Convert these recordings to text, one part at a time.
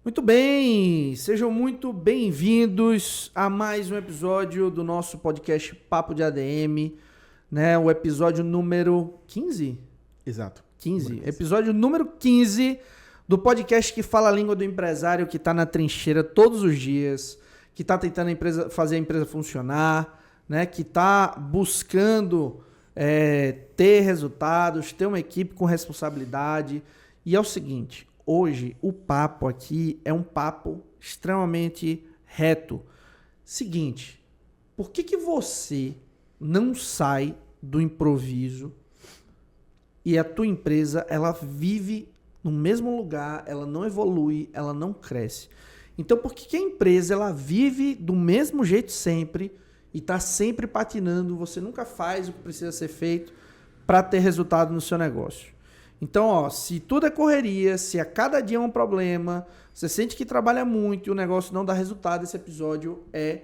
Muito bem, sejam muito bem-vindos a mais um episódio do nosso podcast Papo de ADM, né? O episódio número 15? Exato. 15. Episódio número 15 do podcast que fala a língua do empresário, que está na trincheira todos os dias, que está tentando fazer a empresa funcionar, né? Que está buscando ter resultados, ter uma equipe com responsabilidade. E é o seguinte, hoje o papo aqui é um papo extremamente reto. Seguinte, por que você não sai do improviso e a tua empresa ela vive no mesmo lugar, ela não evolui, ela não cresce? Então, por que a empresa ela vive do mesmo jeito sempre e está sempre patinando, você nunca faz o que precisa ser feito para ter resultado no seu negócio? Então, se tudo é correria, se a cada dia é um problema, você sente que trabalha muito e o negócio não dá resultado, esse episódio é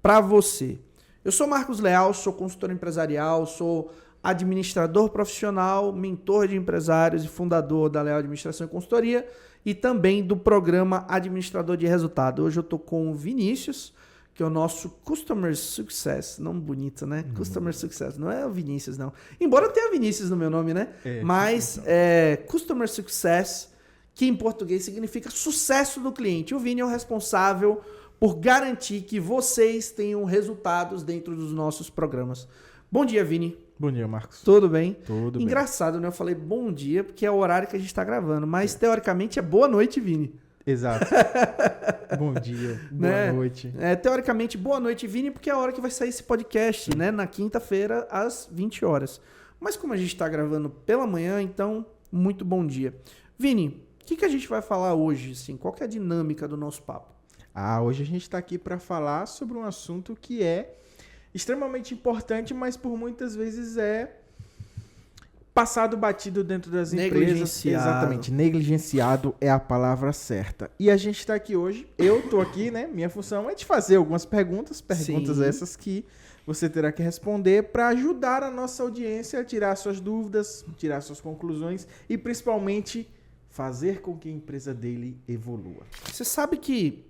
para você. Eu sou Marcos Leal, sou consultor empresarial, sou administrador profissional, mentor de empresários e fundador da Leal Administração e Consultoria e também do programa Administrador de Resultado. Hoje eu estou com o Vinícius, que é o nosso Customer Success. Nome bonito, né? Customer Success. Não é o Vinícius, não. Embora tenha Vinícius no meu nome, né? Mas Customer Success, que em português significa sucesso do cliente. O Vini é o responsável por garantir que vocês tenham resultados dentro dos nossos programas. Bom dia, Vini. Bom dia, Marcos. Tudo bem? Tudo bem. Engraçado, né? Eu falei bom dia porque é o horário que a gente está gravando. Mas, teoricamente, é boa noite, Vini. Exato. Bom dia, boa noite. Teoricamente, boa noite, Vini, porque é a hora que vai sair esse podcast, né? Na quinta-feira, às 20 horas. Mas como a gente está gravando pela manhã, então, muito bom dia. Vini, o que a gente vai falar hoje, assim? Qual que é a dinâmica do nosso papo? Hoje a gente está aqui para falar sobre um assunto que é extremamente importante, mas por muitas vezes é passado batido dentro das empresas. Negligenciado. Exatamente, negligenciado é a palavra certa. E a gente está aqui hoje, eu estou aqui, né? Minha função é de fazer algumas perguntas Sim. essas que você terá que responder para ajudar a nossa audiência a tirar suas dúvidas, tirar suas conclusões e principalmente fazer com que a empresa dele evolua. Você sabe que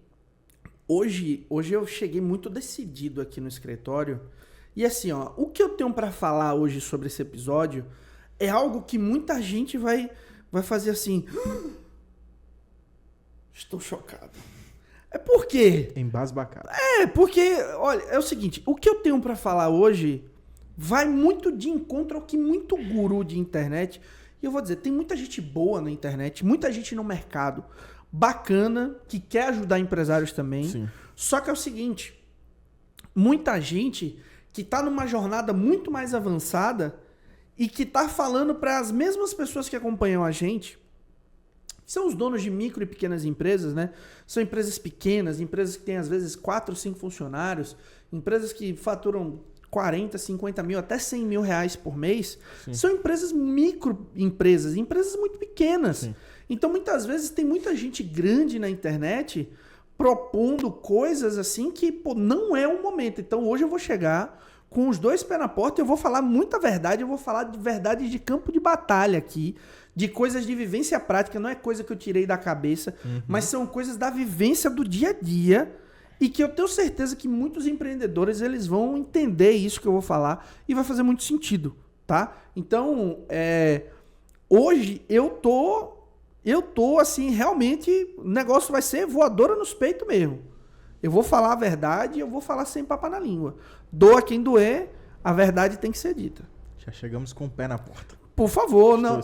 hoje eu cheguei muito decidido aqui no escritório e assim, o que eu tenho para falar hoje sobre esse episódio é algo que muita gente vai fazer assim. Estou chocado. É por quê? Embasbacado. Porque, olha, é o seguinte, o que eu tenho para falar hoje vai muito de encontro ao que muito guru de internet, e eu vou dizer, tem muita gente boa na internet, muita gente no mercado, bacana, que quer ajudar empresários também. Sim. Só que é o seguinte, muita gente que está numa jornada muito mais avançada e que está falando para as mesmas pessoas que acompanham a gente, são os donos de micro e pequenas empresas, né? São empresas pequenas, empresas que têm às vezes 4, 5 funcionários, empresas que faturam 40, 50 mil, até 100 mil reais por mês. Sim. São empresas microempresas, empresas muito pequenas. Sim. Então, muitas vezes, tem muita gente grande na internet propondo coisas assim que não é o momento. Então, hoje eu vou chegar com os dois pés na porta, eu vou falar muita verdade, eu vou falar de verdade de campo de batalha aqui, de coisas de vivência prática, não é coisa que eu tirei da cabeça, mas são coisas da vivência do dia a dia e que eu tenho certeza que muitos empreendedores eles vão entender isso que eu vou falar e vai fazer muito sentido, tá? Então, hoje eu tô assim, realmente, o negócio vai ser voadora nos peitos mesmo. Eu vou falar a verdade e eu vou falar sem papo na língua. Doa quem doer, a verdade tem que ser dita. Já chegamos com o pé na porta. Por favor, não.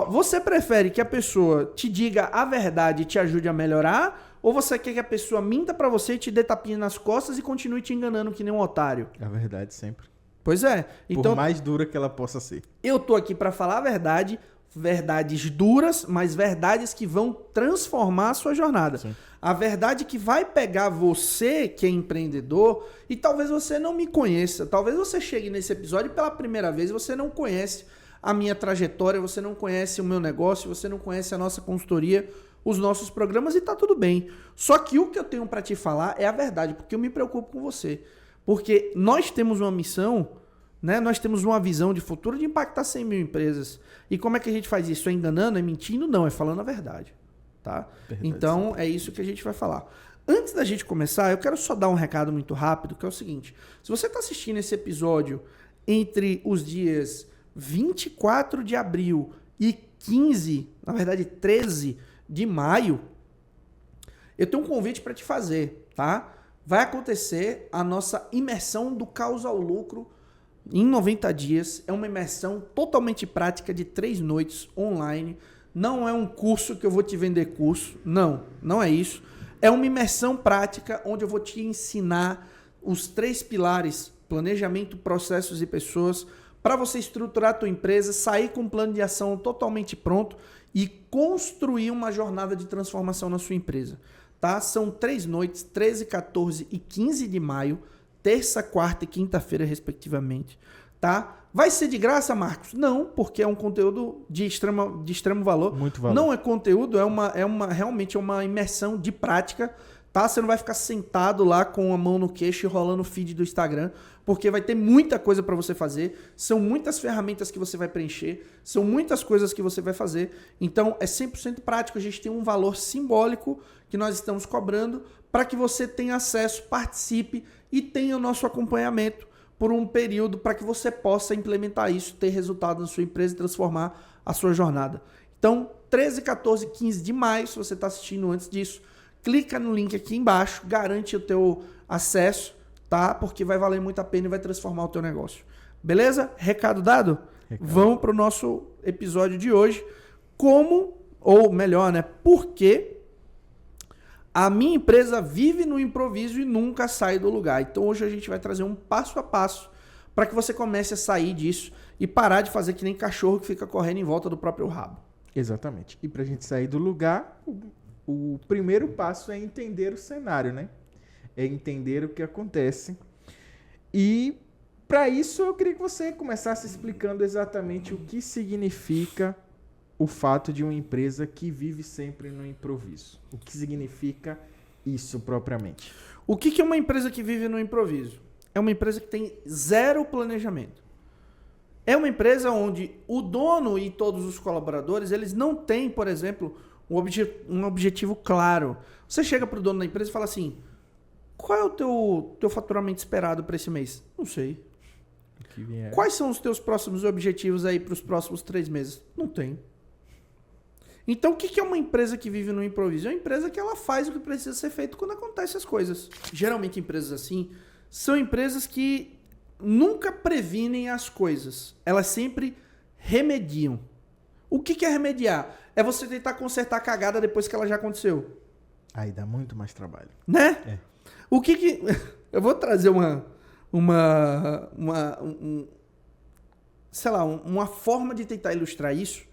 Você prefere que a pessoa te diga a verdade e te ajude a melhorar? Ou você quer que a pessoa minta pra você e te dê tapinha nas costas e continue te enganando que nem um otário? A verdade sempre. Pois é. Então, por mais dura que ela possa ser. Eu tô aqui pra falar a verdade, verdades duras, mas verdades que vão transformar a sua jornada. Sim. A verdade que vai pegar você, que é empreendedor, e talvez você não me conheça, talvez você chegue nesse episódio pela primeira vez e você não conhece a minha trajetória, você não conhece o meu negócio, você não conhece a nossa consultoria, os nossos programas e tá tudo bem. Só que o que eu tenho para te falar é a verdade, porque eu me preocupo com você. Porque nós temos uma missão, né? Nós temos uma visão de futuro de impactar 100 mil empresas. E como é que a gente faz isso? É enganando? É mentindo? Não, é falando a verdade. tá? Verdade, Então, é isso que a gente vai falar. Antes da gente começar, eu quero só dar um recado muito rápido, que é o seguinte. Se você está assistindo esse episódio entre os dias 24 de abril e 15, na verdade 13 de maio, eu tenho um convite para te fazer, tá? Vai acontecer a nossa imersão do Caos ao Lucro em 90 dias. É uma imersão totalmente prática de 3 noites online. Não é um curso que eu vou te vender curso. Não é isso. É uma imersão prática onde eu vou te ensinar os 3 pilares: planejamento, processos e pessoas, para você estruturar a tua empresa, sair com um plano de ação totalmente pronto e construir uma jornada de transformação na sua empresa. Tá? São 3 noites, 13, 14 e 15 de maio, terça, quarta e quinta-feira, respectivamente. Tá? Vai ser de graça, Marcos? Não, porque é um conteúdo de extremo valor. Muito valor. Não é conteúdo, realmente é uma imersão de prática. Tá? Você não vai ficar sentado lá com a mão no queixo e rolando o feed do Instagram, porque vai ter muita coisa para você fazer, são muitas ferramentas que você vai preencher, são muitas coisas que você vai fazer. Então é 100% prático, a gente tem um valor simbólico que nós estamos cobrando para que você tenha acesso, participe e tenha o nosso acompanhamento por um período para que você possa implementar isso, ter resultado na sua empresa e transformar a sua jornada. Então 13, 14, 15 de maio, se você está assistindo antes disso, clica no link aqui embaixo, garante o teu acesso, tá? Porque vai valer muito a pena e vai transformar o teu negócio. Beleza? Recado dado? Vamos para o nosso episódio de hoje. Como, ou melhor, né? Por que a minha empresa vive no improviso e nunca sai do lugar. Então hoje a gente vai trazer um passo a passo para que você comece a sair disso e parar de fazer que nem cachorro que fica correndo em volta do próprio rabo. Exatamente. E para a gente sair do lugar, o primeiro passo é entender o cenário, né? É entender o que acontece. E para isso eu queria que você começasse explicando exatamente o que significa o fato de uma empresa que vive sempre no improviso. O que significa isso propriamente? O que é uma empresa que vive no improviso? É uma empresa que tem zero planejamento. É uma empresa onde o dono e todos os colaboradores, eles não têm, por exemplo, um objetivo claro. Você chega para o dono da empresa e fala assim: qual é o teu faturamento esperado para esse mês? Não sei. Quais são os teus próximos objetivos aí para os próximos 3 meses? Não tem. Então, o que é uma empresa que vive no improviso? É uma empresa que ela faz o que precisa ser feito quando acontecem as coisas. Geralmente, empresas assim são empresas que nunca previnem as coisas. Elas sempre remediam. O que é remediar? É você tentar consertar a cagada depois que ela já aconteceu. Aí dá muito mais trabalho. Né? É. O que... Eu vou trazer uma forma de tentar ilustrar isso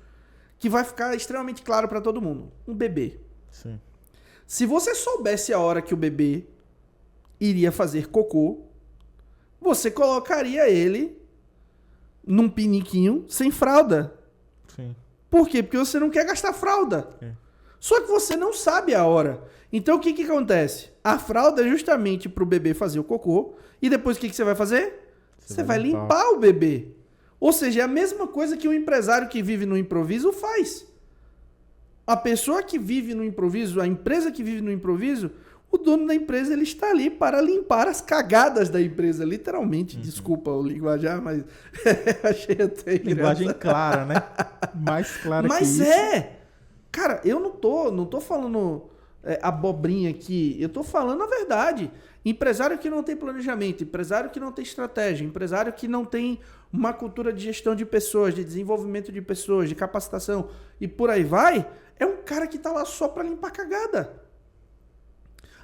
que vai ficar extremamente claro para todo mundo. Um bebê. Sim. Se você soubesse a hora que o bebê iria fazer cocô, você colocaria ele num piniquinho sem fralda. Sim. Por quê? Porque você não quer gastar fralda. É. Só que você não sabe a hora. Então o que acontece? A fralda é justamente para o bebê fazer o cocô. E depois o que você vai fazer? Você vai limpar o bebê. Ou seja, é a mesma coisa que um empresário que vive no improviso faz. A pessoa que vive no improviso, a empresa que vive no improviso, o dono da empresa ele está ali para limpar as cagadas da empresa, literalmente. Desculpa o linguajar, mas achei até engraçado. Linguagem clara, né? Mais clara que isso. Mas é! Cara, eu não tô falando abobrinha aqui, eu tô falando a verdade. Empresário que não tem planejamento, empresário que não tem estratégia, empresário que não tem uma cultura de gestão de pessoas, de desenvolvimento de pessoas, de capacitação e por aí vai, é um cara que tá lá só para limpar cagada.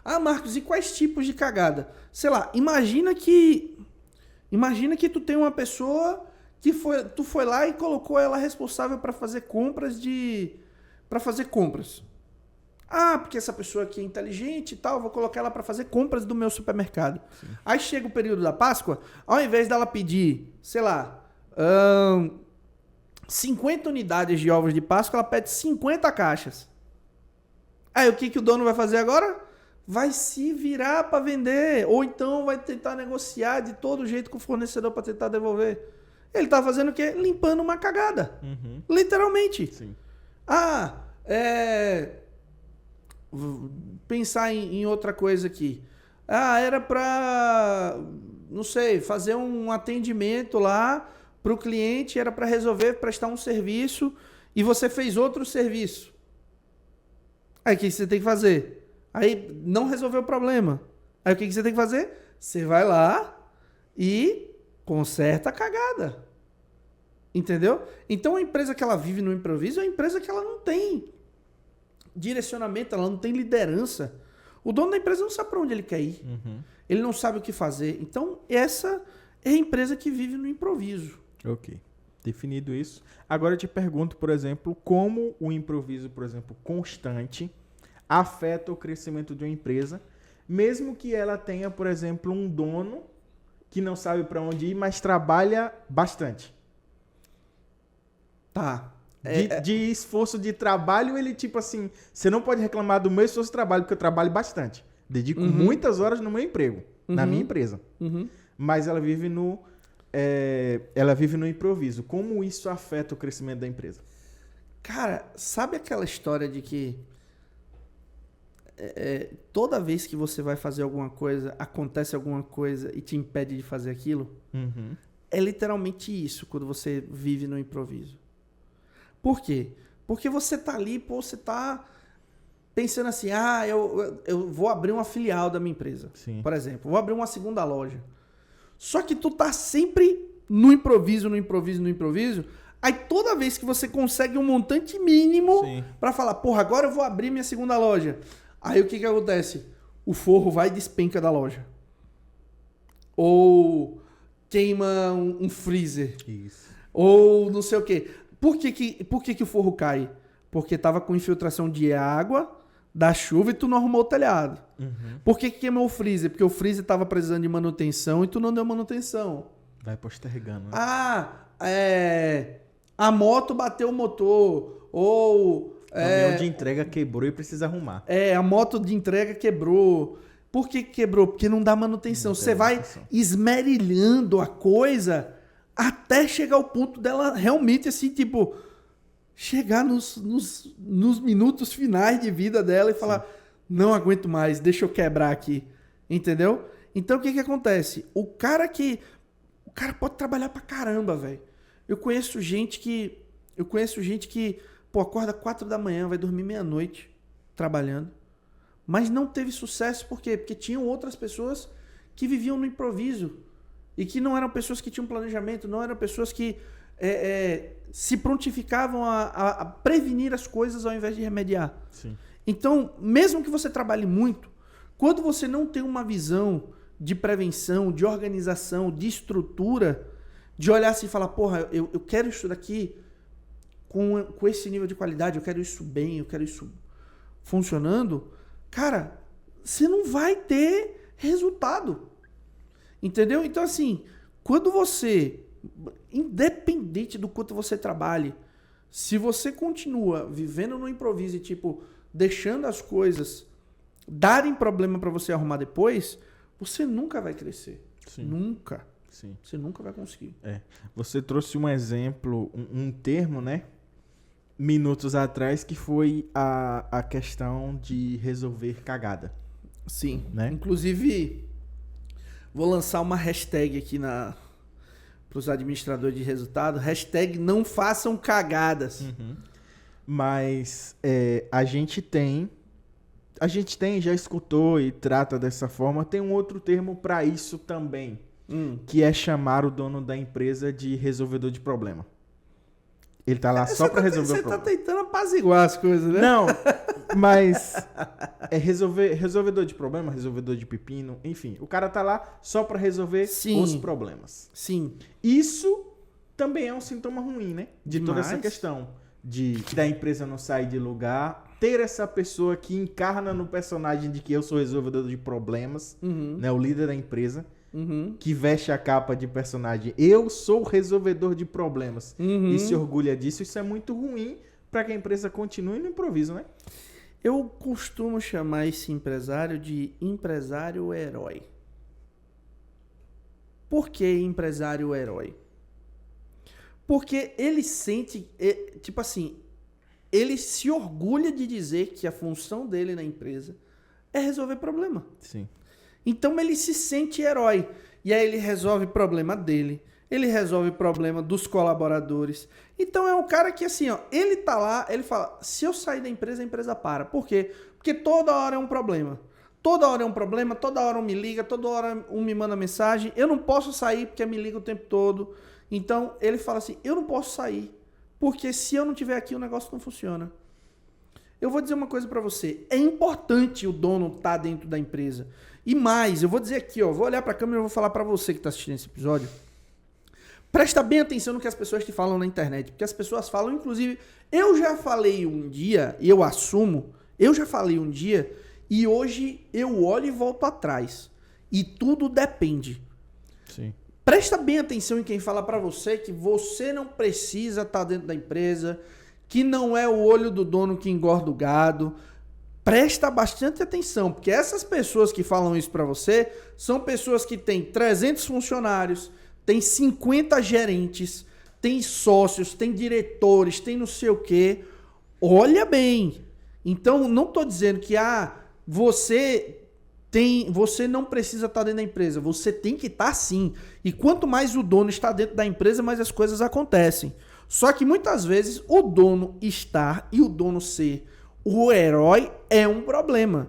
Ah, Marcos, e quais tipos de cagada? Sei lá, imagina que tu tem uma pessoa que tu foi lá e colocou ela responsável para fazer compras Ah, porque essa pessoa aqui é inteligente e tal, vou colocar ela para fazer compras do meu supermercado. Sim. Aí chega o período da Páscoa, ao invés dela pedir, sei lá, 50 unidades de ovos de Páscoa, ela pede 50 caixas. Aí o que o dono vai fazer agora? Vai se virar para vender, ou então vai tentar negociar de todo jeito com o fornecedor para tentar devolver. Ele tá fazendo o quê? Limpando uma cagada. Literalmente. Sim. pensar em outra coisa aqui. Ah, era para, não sei, fazer um atendimento lá para o cliente, era para resolver, prestar um serviço e você fez outro serviço. Aí o que você tem que fazer? Aí não resolveu o problema. Aí o que você tem que fazer? Você vai lá e conserta a cagada. Entendeu? Então a empresa que ela vive no improviso é uma empresa que ela não tem direcionamento, ela não tem liderança. O dono da empresa não sabe para onde ele quer ir. Uhum. Ele não sabe o que fazer. Então essa é a empresa que vive no improviso. Ok. Definido isso. Agora eu te pergunto, por exemplo, como o improviso, por exemplo, constante afeta o crescimento de uma empresa, mesmo que ela tenha, por exemplo, um dono que não sabe para onde ir, mas trabalha bastante. Tá. De esforço de trabalho, ele tipo assim, você não pode reclamar do meu esforço de trabalho, porque eu trabalho bastante. Dedico muitas horas no meu emprego, na minha empresa. Mas ela vive no improviso. Como isso afeta o crescimento da empresa? Cara, sabe aquela história de que toda vez que você vai fazer alguma coisa, acontece alguma coisa e te impede de fazer aquilo? É literalmente isso quando você vive no improviso. Por quê? Porque você tá ali, pô, você tá pensando assim, eu vou abrir uma filial da minha empresa. Sim. Por exemplo, vou abrir uma segunda loja. Só que tu tá sempre no improviso. Aí toda vez que você consegue um montante mínimo para falar, porra, agora eu vou abrir minha segunda loja. Aí o que acontece? O forro vai e despenca da loja. Ou queima um freezer. Isso. Ou não sei o quê. Por que o forro cai? Porque tava com infiltração de água da chuva e tu não arrumou o telhado. Por que queimou o freezer? Porque o freezer tava precisando de manutenção e tu não deu manutenção. Vai postergando. Né? A moto bateu o motor. Ou... O caminhão de entrega quebrou e precisa arrumar. A moto de entrega quebrou. Por que quebrou? Porque não dá manutenção. Você vai esmerilhando a coisa até chegar ao ponto dela realmente, assim, tipo, chegar nos minutos finais de vida dela e falar, não aguento mais, deixa eu quebrar aqui. Entendeu? Então, o que acontece? O cara pode trabalhar pra caramba, velho. Eu conheço gente que, pô, acorda 4 da manhã, vai dormir meia-noite trabalhando. Mas não teve sucesso, por quê? Porque tinham outras pessoas que viviam no improviso. E que não eram pessoas que tinham planejamento, não eram pessoas que se prontificavam a prevenir as coisas ao invés de remediar. Sim. Então, mesmo que você trabalhe muito, quando você não tem uma visão de prevenção, de organização, de estrutura, de olhar assim e falar, porra, eu quero isso daqui com esse nível de qualidade, eu quero isso bem, eu quero isso funcionando, cara, você não vai ter resultado. Entendeu? Então, assim, quando você, independente do quanto você trabalhe, se você continua vivendo no improviso e, tipo, deixando as coisas darem problema para você arrumar depois, você nunca vai crescer. Sim. Nunca. Sim. Você nunca vai conseguir. Você trouxe um exemplo, um termo, né? Minutos atrás, que foi a questão de resolver cagada. Sim. Né? Inclusive, vou lançar uma hashtag aqui para os administradores de resultado. Hashtag não façam cagadas. Mas a gente já escutou e trata dessa forma. Tem um outro termo para isso também, que é chamar o dono da empresa de resolvedor de problema. Ele tá lá só para resolver o problema. Você tá tentando apaziguar as coisas, né? Não, mas é resolvedor de problema, resolvedor de pepino, enfim. O cara tá lá só para resolver os problemas. Sim. Isso também é um sintoma ruim, né? De Demais. toda essa questão da empresa não sair de lugar, ter essa pessoa que encarna no personagem de que eu sou resolvedor de problemas, né? O líder da empresa. Que veste a capa de personagem. Eu sou o resolvedor de problemas. E se orgulha disso. Isso é muito ruim para que a empresa continue no improviso, né? Eu costumo chamar esse empresário de empresário herói. Por que empresário herói? Porque ele sente, tipo assim, ele se orgulha de dizer que a função dele na empresa é resolver problema. Sim. Então ele se sente herói. E aí ele resolve problema dele, ele resolve problema dos colaboradores. Então é um cara que assim, ó, ele tá lá, ele fala, se eu sair da empresa, a empresa para. Por quê? Porque toda hora é um problema. Toda hora é um problema, toda hora um me liga, toda hora um me manda mensagem. Eu não posso sair porque me liga o tempo todo. Então ele fala assim, eu não posso sair, porque se eu não estiver aqui o negócio não funciona. Eu vou dizer uma coisa para você, é importante o dono estar dentro da empresa. E mais, eu vou dizer aqui, ó, vou olhar para a câmera e vou falar para você que está assistindo esse episódio. Presta bem atenção no que as pessoas te falam na internet, porque as pessoas falam, inclusive, eu já falei um dia, e eu assumo, eu já falei um dia, e hoje eu olho e volto atrás. E tudo depende. Sim. Presta bem atenção em quem fala para você que você não precisa estar dentro da empresa, que não é o olho do dono que engorda o gado. Presta bastante atenção, porque essas pessoas que falam isso para você são pessoas que têm 300 funcionários, têm 50 gerentes, têm sócios, têm diretores, têm não sei o quê. Olha bem. Então, não estou dizendo que você não precisa estar dentro da empresa. Você tem que estar sim. E quanto mais o dono está dentro da empresa, mais as coisas acontecem. Só que muitas vezes o dono estar e o dono ser o herói é um problema.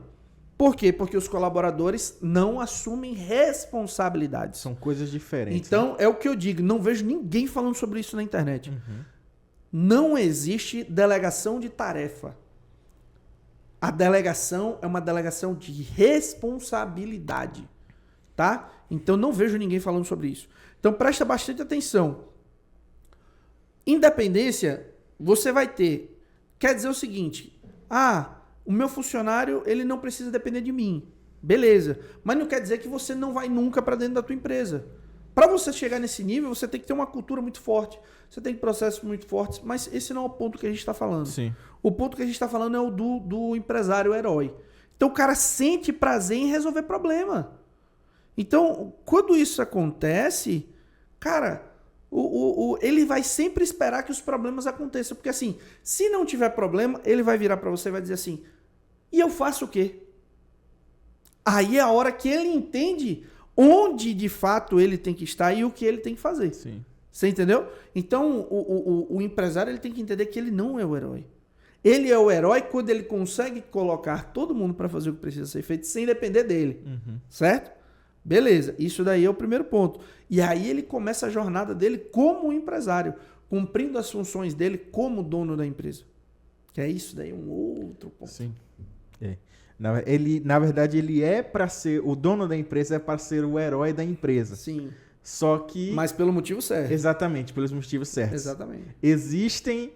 Por quê? Porque os colaboradores não assumem responsabilidades. São coisas diferentes. Então, é o que eu digo. Não vejo ninguém falando sobre isso na internet. Uhum. Não existe delegação de tarefa. A delegação é uma delegação de responsabilidade. Tá? Então, não vejo ninguém falando sobre isso. Então, presta bastante atenção. Independência, você vai ter. Quer dizer o seguinte... o meu funcionário, ele não precisa depender de mim. Beleza. Mas não quer dizer que você não vai nunca para dentro da tua empresa. Para você chegar nesse nível, você tem que ter uma cultura muito forte. Você tem processos muito fortes. Mas esse não é o ponto que a gente está falando. Sim. O ponto que a gente está falando é o do empresário herói. Então o cara sente prazer em resolver problema. Então, quando isso acontece, cara... ele vai sempre esperar que os problemas aconteçam. Porque assim, se não tiver problema, ele vai virar para você e vai dizer assim, e eu faço o quê? Aí é a hora que ele entende onde de fato ele tem que estar e o que ele tem que fazer. Sim. Você entendeu? Então, o empresário ele tem que entender que ele não é o herói. Ele é o herói quando ele consegue colocar todo mundo para fazer o que precisa ser feito sem depender dele. Uhum. Certo? Beleza, isso daí é o primeiro ponto. E aí ele começa a jornada dele como empresário, cumprindo as funções dele como dono da empresa. Que é isso daí, um outro ponto. Sim. É. Na verdade, ele é para ser... O dono da empresa é para ser o herói da empresa. Sim. Só que... Mas pelo motivo certo. Exatamente, pelos motivos certos. Exatamente. Existem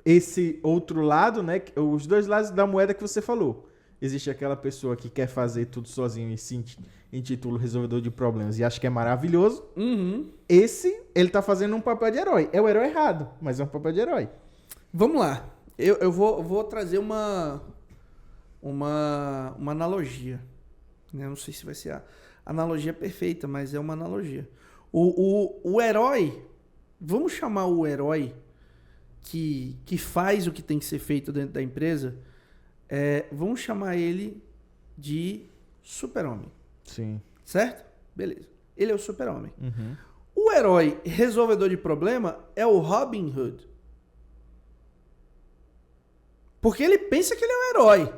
esse outro lado, né? Os dois lados da moeda que você falou. Existe aquela pessoa que quer fazer tudo sozinho e se intitula resolvedor de problemas e acha que é maravilhoso. Uhum. Ele tá fazendo um papel de herói. É o herói errado, mas é um papel de herói. Vamos lá. Eu vou trazer uma analogia. Eu não sei se vai ser a analogia perfeita, mas é uma analogia. O herói, vamos chamar o herói que faz o que tem que ser feito dentro da empresa, vamos chamar ele de super-homem. Sim. Certo? Beleza. Ele é o super-homem. Uhum. O herói resolvedor de problema é o Robin Hood. Porque ele pensa que ele é um herói.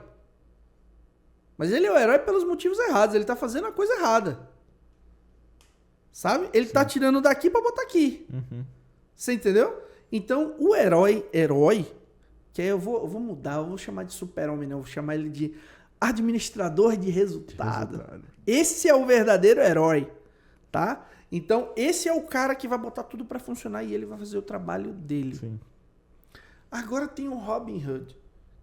Mas ele é o herói pelos motivos errados. Ele tá fazendo a coisa errada. Sabe? Ele tá tirando daqui pra botar aqui. Uhum. Você entendeu? Então, o herói, que aí eu vou mudar, eu vou chamar de super-homem, não. Eu vou chamar ele de administrador de resultado. Esse é o verdadeiro herói, tá? Então, esse é o cara que vai botar tudo pra funcionar e ele vai fazer o trabalho dele. Sim. Agora tem o Robin Hood,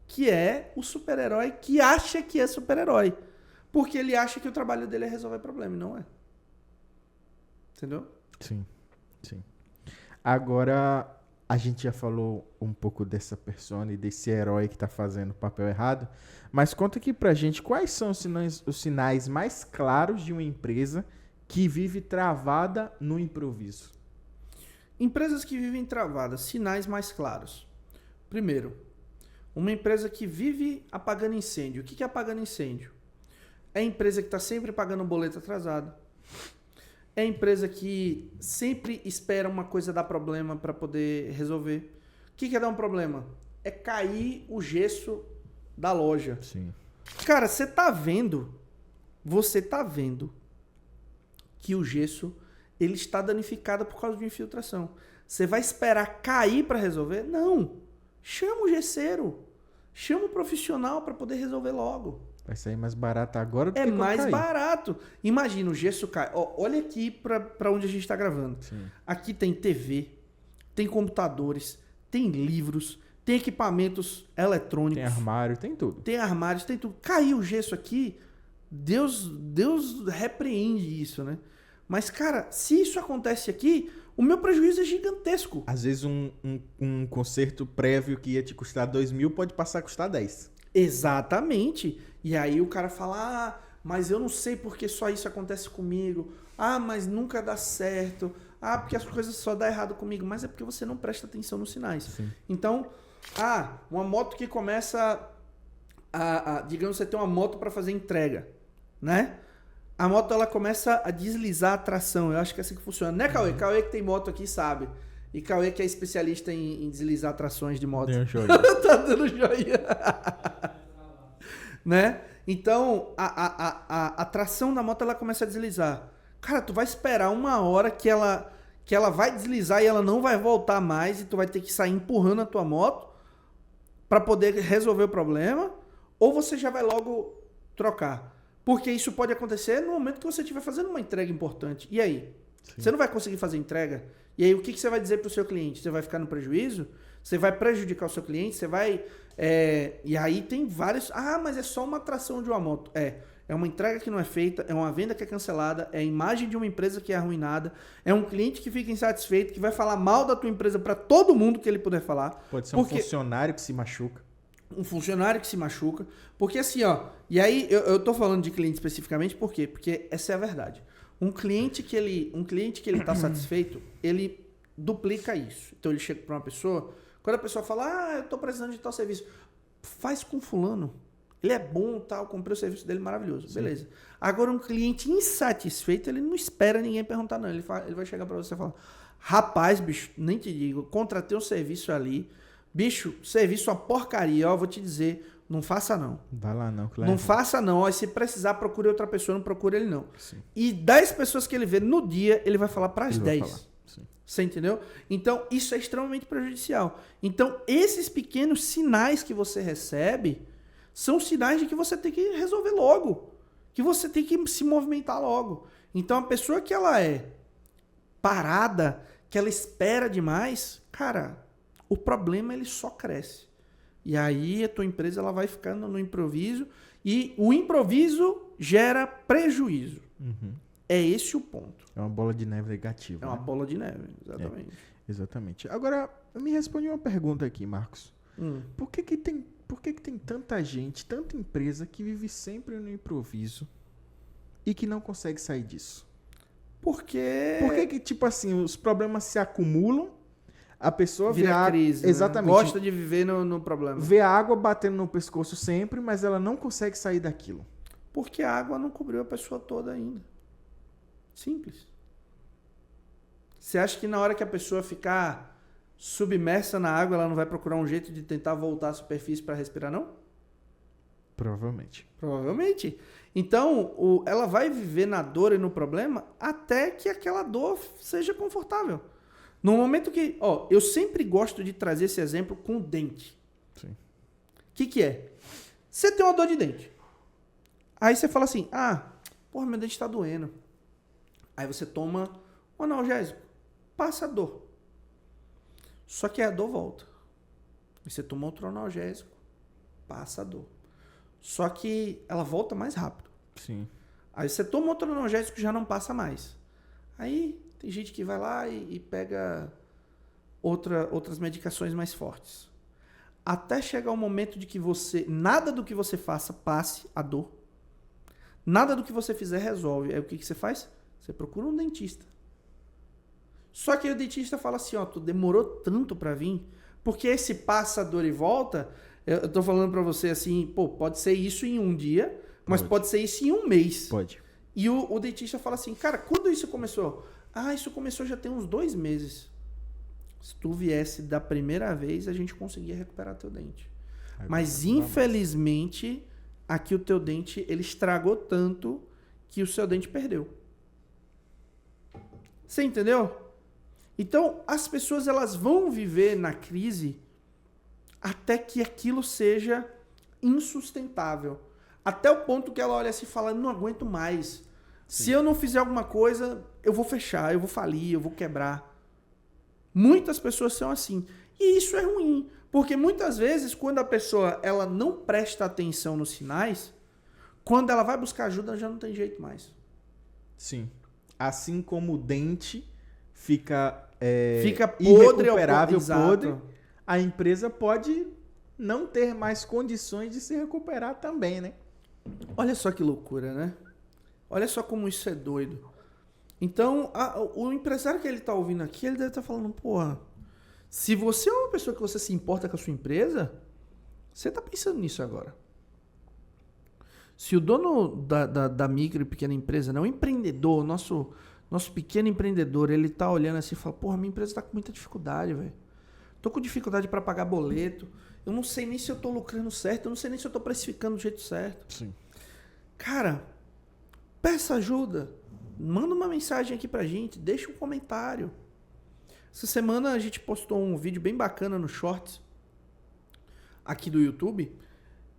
que é o super-herói que acha que é super-herói. Porque ele acha que o trabalho dele é resolver problema, e não é. Entendeu? Sim, sim. Agora, a gente já falou um pouco dessa persona e desse herói que tá fazendo o papel errado, mas conta aqui pra gente quais são os sinais mais claros de uma empresa que vive travada no improviso. Empresas que vivem travadas, sinais mais claros. Primeiro, uma empresa que vive apagando incêndio. O que é apagando incêndio? É a empresa que está sempre pagando boleto atrasado. É a empresa que sempre espera uma coisa dar problema para poder resolver. O que é dar um problema? É cair o gesso da loja. Sim. Cara, você tá vendo que o gesso ele está danificado por causa de infiltração. Você vai esperar cair para resolver? Não. Chama o gesseiro. Chama o profissional para poder resolver logo. Vai sair mais barato agora do que É quando mais cair. barato. Imagina, o gesso cai. Ó, olha aqui para onde a gente está gravando. Sim. Aqui tem TV, tem computadores, tem livros, tem equipamentos eletrônicos. Tem armário, tem tudo. Tem armários, tem tudo. Caiu o gesso aqui, Deus repreende isso, né? Mas, cara, se isso acontece aqui, o meu prejuízo é gigantesco. Às vezes um conserto prévio que ia te custar 2.000 pode passar a custar 10. Exatamente. E aí o cara fala, mas eu não sei porque só isso acontece comigo. Mas nunca dá certo. Porque as coisas só dão errado comigo. Mas é porque você não presta atenção nos sinais. Sim. Então, uma moto que começa digamos, você tem uma moto para fazer entrega, né? A moto, ela começa a deslizar a tração. Eu acho que é assim que funciona. Né, Cauê? Cauê que tem moto aqui sabe. E Cauê que é especialista em deslizar trações de moto. Deu um joia. Tá dando joia. Né? Então, a tração da moto, ela começa a deslizar. Cara, tu vai esperar uma hora que ela vai deslizar e ela não vai voltar mais e tu vai ter que sair empurrando a tua moto para poder resolver o problema, ou você já vai logo trocar. Porque isso pode acontecer no momento que você estiver fazendo uma entrega importante. E aí? Sim. Você não vai conseguir fazer entrega? E aí o que você vai dizer para o seu cliente? Você vai ficar no prejuízo? Você vai prejudicar o seu cliente? Você vai... E aí tem vários... mas é só uma tração de uma moto. É uma entrega que não é feita, é uma venda que é cancelada, é a imagem de uma empresa que é arruinada, é um cliente que fica insatisfeito, que vai falar mal da tua empresa para todo mundo que ele puder falar. Pode ser um funcionário que se machuca. Um funcionário que se machuca. Porque assim, e aí eu tô falando de cliente especificamente, por quê? Porque essa é a verdade. Um cliente que ele tá satisfeito, ele duplica isso. Então ele chega para uma pessoa, quando a pessoa fala, eu tô precisando de tal serviço, faz com fulano. Ele é bom, tal, comprei o serviço dele maravilhoso. Sim. Beleza. Agora um cliente insatisfeito, ele não espera ninguém perguntar não. Ele vai chegar para você e falar, rapaz, bicho, nem te digo, contratei um serviço ali, bicho, serviço uma porcaria, vou te dizer, não faça não. Vai lá não, Cleber. Não faça não, se precisar procure outra pessoa, não procure ele não. Sim. E 10 pessoas que ele vê no dia, ele vai falar para as 10. Você entendeu? Então, isso é extremamente prejudicial. Então, esses pequenos sinais que você recebe são sinais de que você tem que resolver logo, que você tem que se movimentar logo. Então, a pessoa que ela é parada, que ela espera demais, cara, o problema ele só cresce. E aí a tua empresa ela vai ficando no improviso e o improviso gera prejuízo. Uhum. É esse o ponto. É uma bola de neve negativa. É uma bola de neve, exatamente. Exatamente. Agora, me responde uma pergunta aqui, Marcos. Por que tem tanta gente, tanta empresa que vive sempre no improviso e que não consegue sair disso? Por que tipo assim, os problemas se acumulam, a pessoa vira vê a crise, exatamente, né? Gosta de viver no problema. Vê a água batendo no pescoço sempre, mas ela não consegue sair daquilo. Porque a água não cobriu a pessoa toda ainda. Simples. Você acha que na hora que a pessoa ficar submersa na água, ela não vai procurar um jeito de tentar voltar à superfície para respirar, não? Provavelmente. Provavelmente. Então, ela vai viver na dor e no problema até que aquela dor seja confortável. No momento que... eu sempre gosto de trazer esse exemplo com o dente. Sim. O que é? Você tem uma dor de dente. Aí você fala assim, meu dente está doendo. Aí você toma um analgésico. Passa a dor. Só que a dor volta. Aí você toma outro analgésico. Passa a dor. Só que ela volta mais rápido. Sim. Aí você toma outro analgésico e já não passa mais. Aí tem gente que vai lá e pega outras medicações mais fortes. Até chegar o momento de que nada do que você faça passe a dor. Nada do que você fizer resolve. Aí o que você faz? Você procura um dentista. Só que aí o dentista fala assim, tu demorou tanto para vir, Porque esse passa a dor e volta, eu tô falando para você assim, pô, pode ser isso em um dia, mas pode ser isso em um mês. Pode. E o dentista fala assim, cara, quando isso começou? Ah, isso começou já tem uns 2 meses. Se tu viesse da primeira vez, a gente conseguia recuperar teu dente. Mas infelizmente, aqui o teu dente, ele estragou tanto que o seu dente perdeu. Você entendeu? Então, as pessoas elas vão viver na crise até que aquilo seja insustentável. Até o ponto que ela olha assim e fala, não aguento mais. Sim. Se eu não fizer alguma coisa, eu vou fechar, eu vou falir, eu vou quebrar. Muitas pessoas são assim. E isso é ruim. Porque muitas vezes, quando a pessoa ela não presta atenção nos sinais, quando ela vai buscar ajuda, já não tem jeito mais. Sim. Assim como o dente fica podre, irrecuperável, podre, a empresa pode não ter mais condições de se recuperar também, né? Olha só que loucura, né? Olha só como isso é doido. Então, o empresário que ele está ouvindo aqui, ele deve estar falando, porra, se você é uma pessoa que você se importa com a sua empresa, você está pensando nisso agora. Se o dono da micro e pequena empresa, né, o empreendedor, nosso pequeno empreendedor, ele está olhando assim e fala, porra, minha empresa está com muita dificuldade, velho. Tô com dificuldade para pagar boleto, eu não sei nem se eu estou lucrando certo, eu não sei nem se eu estou precificando do jeito certo. Sim. Cara, peça ajuda. Manda uma mensagem aqui pra gente, deixa um comentário. Essa semana a gente postou um vídeo bem bacana no Shorts aqui do YouTube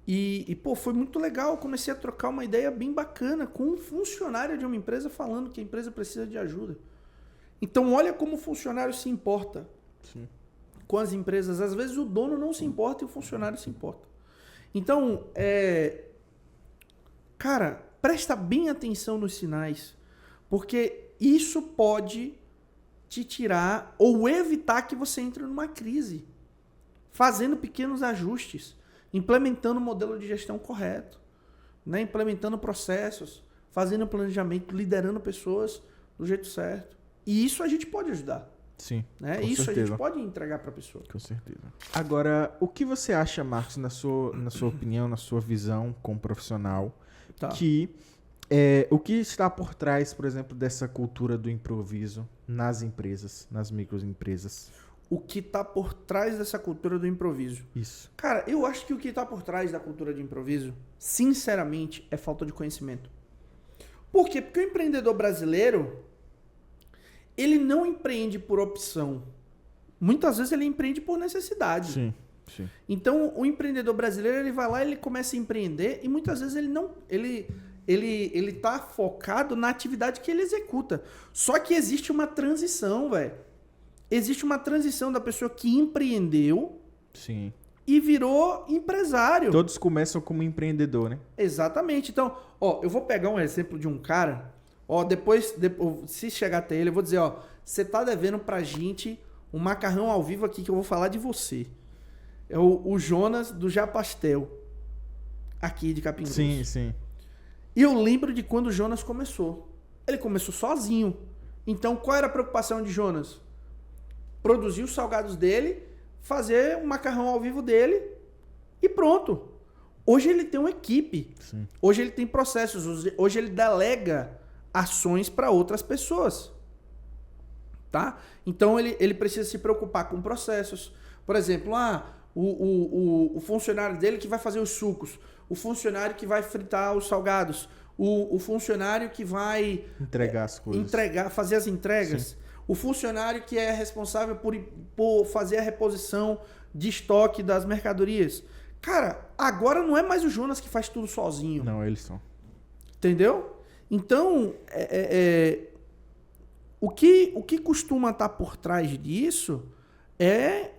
e pô, foi muito legal. Eu comecei a trocar uma ideia bem bacana com um funcionário de uma empresa falando que a empresa precisa de ajuda. Então olha como o funcionário se importa. Sim. Com as empresas. Às vezes o dono não se importa e o funcionário se importa. Então, cara, presta bem atenção nos sinais. Porque isso pode te tirar ou evitar que você entre numa crise. Fazendo pequenos ajustes. Implementando o modelo de gestão correto. Né? Implementando processos. Fazendo planejamento. Liderando pessoas do jeito certo. E isso a gente pode ajudar. Sim, né? Com Isso certeza. A gente pode entregar para a pessoa. Com certeza. Agora, o que você acha, Marcos, na sua opinião, na sua visão como profissional, que o que está por trás, por exemplo, dessa cultura do improviso nas empresas, nas microempresas? O que está por trás dessa cultura do improviso? Isso. Cara, eu acho que o que está por trás da cultura de improviso, sinceramente, é falta de conhecimento. Por quê? Porque o empreendedor brasileiro, ele não empreende por opção. Muitas vezes ele empreende por necessidade. Sim, sim. Então, o empreendedor brasileiro, ele vai lá, ele começa a empreender e muitas vezes ele não... Ele tá focado na atividade que ele executa. Só que existe uma transição, velho. Existe uma transição da pessoa que empreendeu Sim. e virou empresário. Todos começam como empreendedor, né? Exatamente. Então, eu vou pegar um exemplo de um cara. Depois, se chegar até ele, eu vou dizer, você tá devendo pra gente um macarrão ao vivo aqui que eu vou falar de você. É o Jonas do Japastel, aqui de Capim Grosso. Sim, sim. E eu lembro de quando o Jonas começou. Ele começou sozinho. Então, qual era a preocupação de Jonas? Produzir os salgados dele, fazer um macarrão ao vivo dele e pronto. Hoje ele tem uma equipe. Sim. Hoje ele tem processos. Hoje ele delega ações para outras pessoas. Tá? Então, ele precisa se preocupar com processos. Por exemplo, o funcionário dele que vai fazer os sucos. O funcionário que vai fritar os salgados. O funcionário que vai... entregar as coisas. Fazer as entregas. Sim. O funcionário que é responsável por fazer a reposição de estoque das mercadorias. Cara, agora não é mais o Jonas que faz tudo sozinho. Não, eles são. Entendeu? Então, o que costuma estar por trás disso é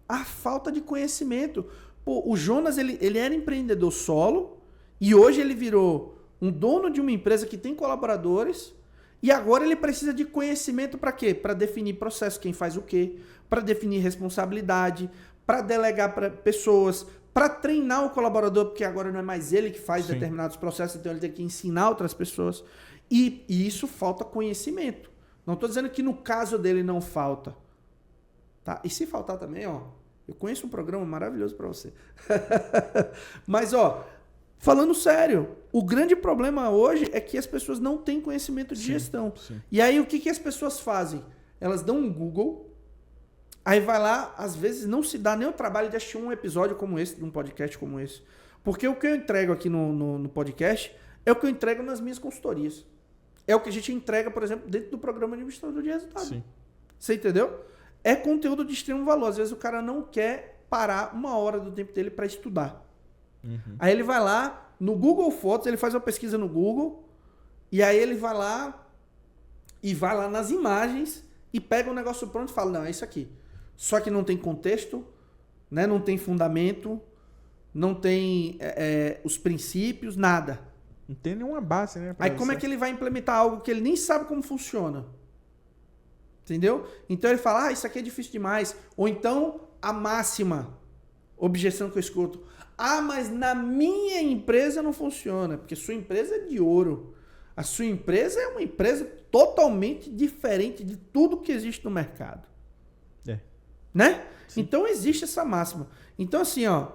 a falta de conhecimento. Pô, o Jonas, ele era empreendedor solo e hoje ele virou um dono de uma empresa que tem colaboradores e agora ele precisa de conhecimento para quê? Para definir processo, quem faz o quê, para definir responsabilidade, para delegar para pessoas, para treinar o colaborador, porque agora não é mais ele que faz Sim. determinados processos, então ele tem que ensinar outras pessoas. E isso falta conhecimento. Não estou dizendo que no caso dele não falta. Tá? E se faltar também, Eu conheço um programa maravilhoso para você. Mas, ó, falando sério, o grande problema hoje é que as pessoas não têm conhecimento de gestão. Sim. E aí, o que as pessoas fazem? Elas dão um Google, aí vai lá, às vezes não se dá nem o trabalho de assistir um episódio como esse, de um podcast como esse. Porque o que eu entrego aqui no podcast é o que eu entrego nas minhas consultorias. É o que a gente entrega, por exemplo, dentro do programa Administrador de Resultado. Sim. Você entendeu? É conteúdo de extremo valor. Às vezes o cara não quer parar 1 hora do tempo dele para estudar. Aí ele vai lá no Google Fotos, ele faz uma pesquisa no Google, e aí ele vai lá nas imagens e pega um negócio pronto e fala, não, é isso aqui. Só que não tem contexto, né? Não tem fundamento, não tem os princípios, nada. Não tem nenhuma base, né? Aí como é que ele vai implementar algo que ele nem sabe como funciona? Entendeu? Então ele fala, isso aqui é difícil demais. Ou então, a máxima objeção que eu escuto. Mas na minha empresa não funciona, porque sua empresa é de ouro. A sua empresa é uma empresa totalmente diferente de tudo que existe no mercado. Né? Sim. Então existe essa máxima. Então assim, ó,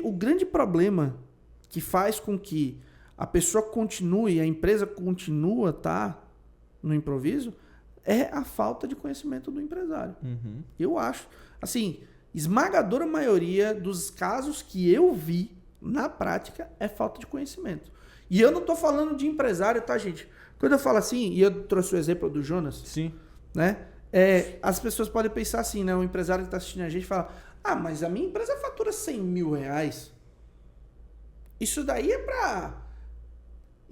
o grande problema que faz com que a pessoa continue, a empresa continua, no improviso, é a falta de conhecimento do empresário. Eu acho. Assim, esmagadora maioria dos casos que eu vi na prática é falta de conhecimento. E eu não estou falando de empresário, tá, gente? Quando eu falo assim, e eu trouxe o exemplo do Jonas, sim, né? As pessoas podem pensar assim, né? O empresário que está assistindo a gente fala, mas a minha empresa fatura 100 mil reais. Isso daí é para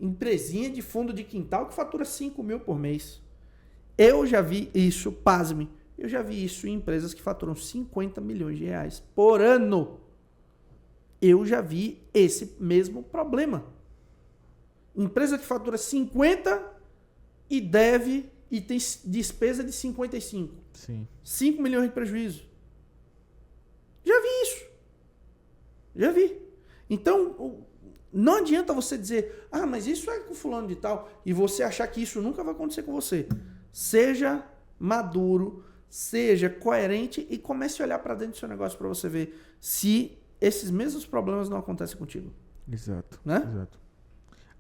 empresinha de fundo de quintal que fatura 5 mil por mês. Eu já vi isso, pasme, eu já vi isso em empresas que faturam 50 milhões de reais por ano. Eu já vi esse mesmo problema. Empresa que fatura 50 e deve e tem despesa de 55. Sim. 5 milhões de prejuízo. Já vi isso. Já vi. Então, não adianta você dizer, mas isso é com fulano de tal, e você achar que isso nunca vai acontecer com você. Seja maduro, seja coerente e comece a olhar para dentro do seu negócio para você ver se esses mesmos problemas não acontecem contigo. Exato. Né? Exato.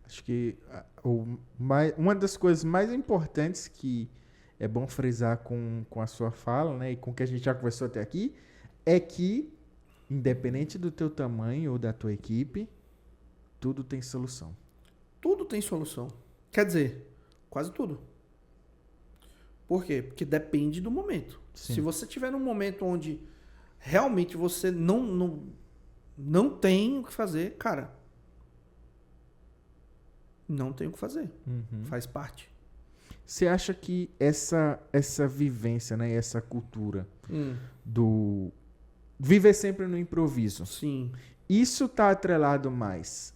Acho que uma das coisas mais importantes que é bom frisar com a sua fala, né, e com o que a gente já conversou até aqui, é que, independente do teu tamanho ou da tua equipe, tudo tem solução. Tudo tem solução. Quer dizer, quase tudo. Por quê? Porque depende do momento. Sim. Se você estiver num momento onde realmente você não tem o que fazer, cara, não tem o que fazer. Faz parte. Você acha que essa vivência, né, essa cultura do viver sempre no improviso, sim, isso está atrelado mais,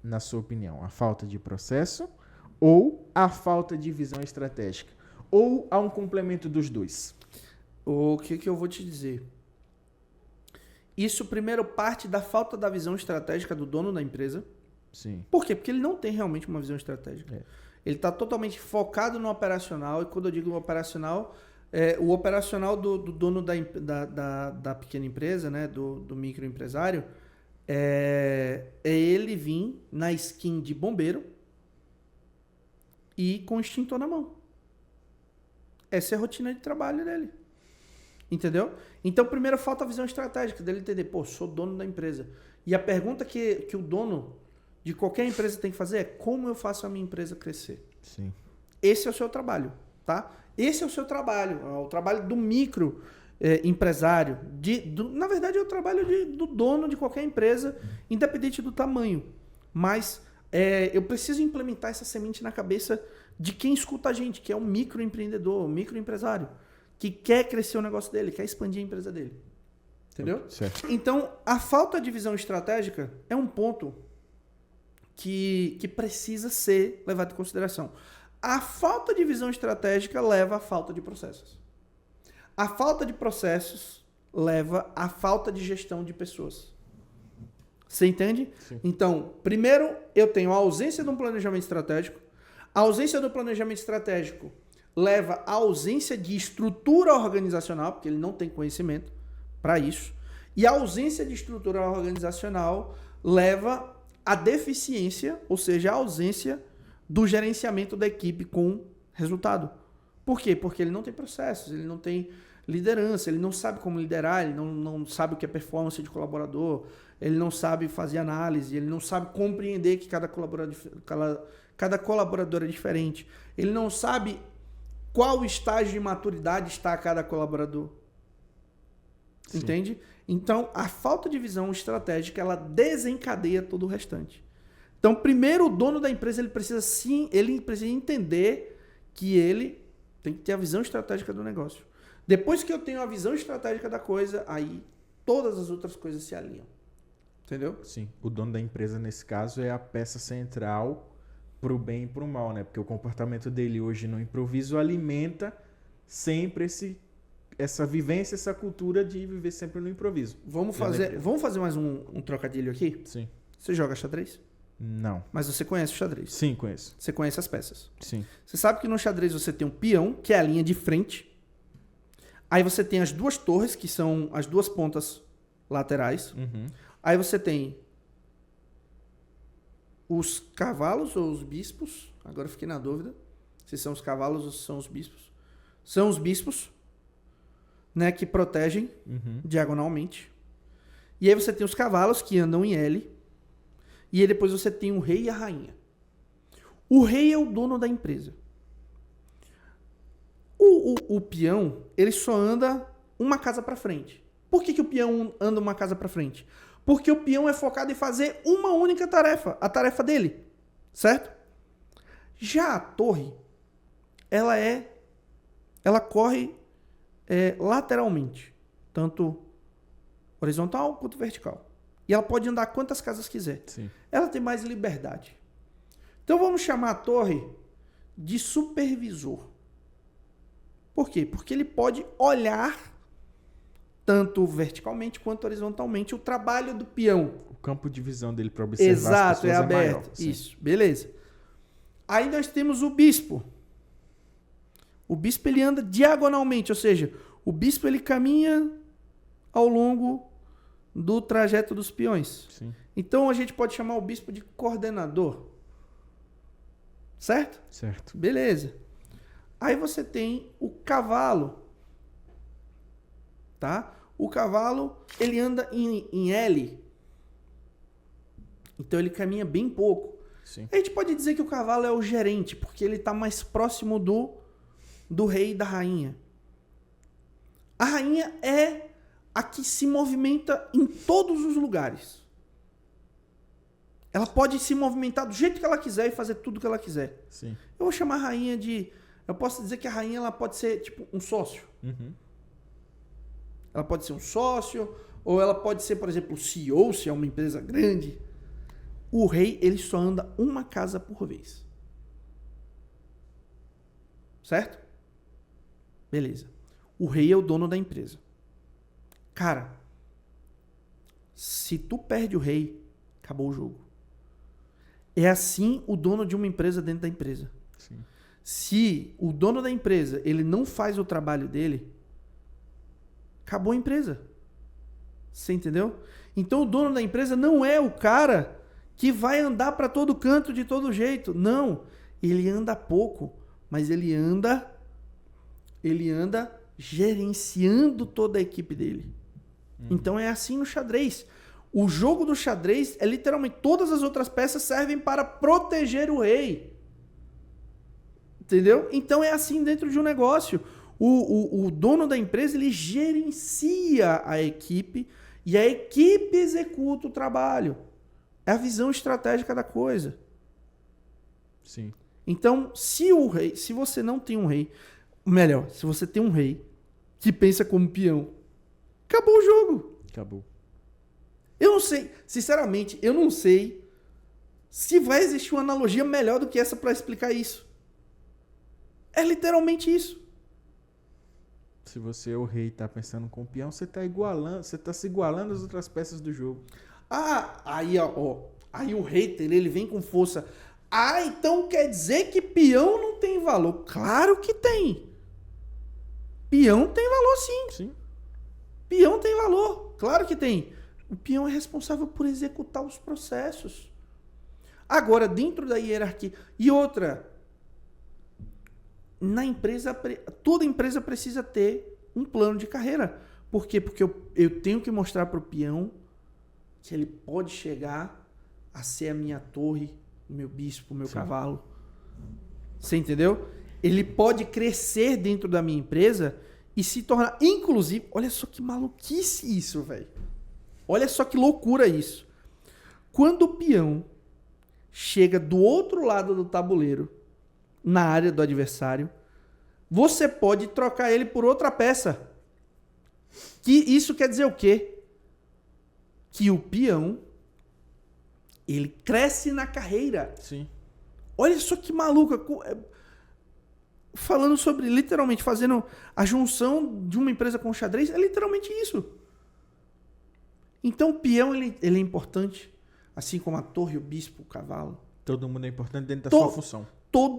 na sua opinião, à falta de processo ou à falta de visão estratégica? Ou a um complemento dos dois? O que eu vou te dizer? Isso primeiro parte da falta da visão estratégica do dono da empresa. Sim. Por quê? Porque ele não tem realmente uma visão estratégica. Ele está totalmente focado no operacional, e quando eu digo operacional, o operacional do dono da pequena empresa, né, do microempresário, é ele vir na skin de bombeiro e com o extintor na mão. Essa é a rotina de trabalho dele. Entendeu? Então, primeiro falta a visão estratégica dele entender, sou dono da empresa. E a pergunta que o dono de qualquer empresa tem que fazer é como eu faço a minha empresa crescer. Sim. Esse é o seu trabalho, tá? Esse é o seu trabalho, é o trabalho do micro empresário. Na verdade, é o trabalho do dono de qualquer empresa, independente do tamanho. Mas eu preciso implementar essa semente na cabeça de quem escuta a gente, que é um microempreendedor, um microempresário, que quer crescer o negócio dele, quer expandir a empresa dele. Entendeu? Certo. Então, a falta de visão estratégica é um ponto que precisa ser levado em consideração. A falta de visão estratégica leva à falta de processos. A falta de processos leva à falta de gestão de pessoas. Você entende? Sim. Então, primeiro, eu tenho a ausência de um planejamento estratégico. A ausência do planejamento estratégico leva à ausência de estrutura organizacional, porque ele não tem conhecimento para isso. E a ausência de estrutura organizacional leva à deficiência, ou seja, à ausência do gerenciamento da equipe com resultado. Por quê? Porque ele não tem processos, ele não tem liderança, ele não sabe como liderar, ele não sabe o que é performance de colaborador, ele não sabe fazer análise, ele não sabe compreender que cada colaborador é diferente, ele não sabe qual estágio de maturidade está cada colaborador. Sim. Entende? Então, a falta de visão estratégica, ela desencadeia todo o restante. Então, primeiro, o dono da empresa, ele precisa entender que ele tem que ter a visão estratégica do negócio. Depois que eu tenho a visão estratégica da coisa, aí todas as outras coisas se alinham. Entendeu? Sim. O dono da empresa, nesse caso, é a peça central pro bem e pro mal, né? Porque o comportamento dele hoje no improviso alimenta sempre essa vivência, essa cultura de viver sempre no improviso. Vamos fazer mais um trocadilho aqui? Sim. Você joga xadrez? Não. Mas você conhece o xadrez? Sim, conheço. Você conhece as peças? Sim. Você sabe que no xadrez você tem um peão, que é a linha de frente. Aí você tem as duas torres, que são as duas pontas laterais. Uhum. Aí você tem os cavalos ou os bispos. Agora eu fiquei na dúvida se são os cavalos ou se são os bispos. São os bispos, né, que protegem diagonalmente. E aí você tem os cavalos que andam em L. E aí depois você tem o rei e a rainha. O rei é o dono da empresa. O peão, ele só anda uma casa para frente. Por que o peão anda uma casa para frente? Porque o peão é focado em fazer uma única tarefa, a tarefa dele, certo? Já a torre, ela corre lateralmente, tanto horizontal quanto vertical. E ela pode andar quantas casas quiser. Sim. Ela tem mais liberdade. Então vamos chamar a torre de supervisor. Por quê? Porque ele pode olhar tanto verticalmente quanto horizontalmente o trabalho do peão. O campo de visão dele para observar as pessoas é aberto. Maior. Isso, beleza. Aí nós temos o bispo. O bispo ele anda diagonalmente, ou seja, o bispo ele caminha ao longo do trajeto dos peões. Sim. Então a gente pode chamar o bispo de coordenador. Certo? Certo. Beleza. Aí você tem o cavalo. Tá? O cavalo, ele anda em L. Então ele caminha bem pouco. Sim. A gente pode dizer que o cavalo é o gerente, porque ele está mais próximo do rei e da rainha. A rainha é a que se movimenta em todos os lugares. Ela pode se movimentar do jeito que ela quiser e fazer tudo que ela quiser. Sim. Eu vou chamar a rainha de... Eu posso dizer que a rainha ela pode ser tipo um sócio. Uhum. Ela pode ser um sócio, ou ela pode ser, por exemplo, o CEO, se é uma empresa grande. O rei, ele só anda uma casa por vez. Certo? Beleza. O rei é o dono da empresa. Cara, se tu perde o rei, acabou o jogo. É assim o dono de uma empresa dentro da empresa. Sim. Se o dono da empresa ele não faz o trabalho dele, acabou a empresa. Você entendeu? Então o dono da empresa não é o cara que vai andar para todo canto de todo jeito. Não. Ele anda pouco, mas ele anda gerenciando toda a equipe dele. Então é assim no xadrez. O jogo do xadrez é literalmente todas as outras peças servem para proteger o rei. Entendeu? Então é assim dentro de um negócio. O dono da empresa ele gerencia a equipe e a equipe executa o trabalho. É a visão estratégica da coisa. Sim. Então, se você não tem um rei, melhor, se você tem um rei que pensa como peão, acabou o jogo. Acabou. Eu não sei, sinceramente, eu não sei se vai existir uma analogia melhor do que essa para explicar isso. É literalmente isso. Se você é o rei e tá pensando com o peão, você tá se igualando às outras peças do jogo. Aí o hater, ele vem com força. Ah, então quer dizer que peão não tem valor? Claro que tem. Peão tem valor, sim. Sim. Peão tem valor, claro que tem. O peão é responsável por executar os processos. Agora, dentro da hierarquia. E outra, na empresa, toda empresa precisa ter um plano de carreira. Por quê? Porque eu tenho que mostrar para o peão que ele pode chegar a ser a minha torre, o meu bispo, o meu cavalo. Você entendeu? Ele pode crescer dentro da minha empresa e se tornar, inclusive, olha só que maluquice isso, velho. Olha só que loucura isso. Quando o peão chega do outro lado do tabuleiro, na área do adversário, você pode trocar ele por outra peça. Que isso quer dizer o quê? Que o peão, ele cresce na carreira. Sim. Olha só que maluca. Falando sobre, literalmente, fazendo a junção de uma empresa com xadrez, é literalmente isso. Então o peão, ele é importante, assim como a torre, o bispo, o cavalo. Todo mundo é importante dentro da sua função.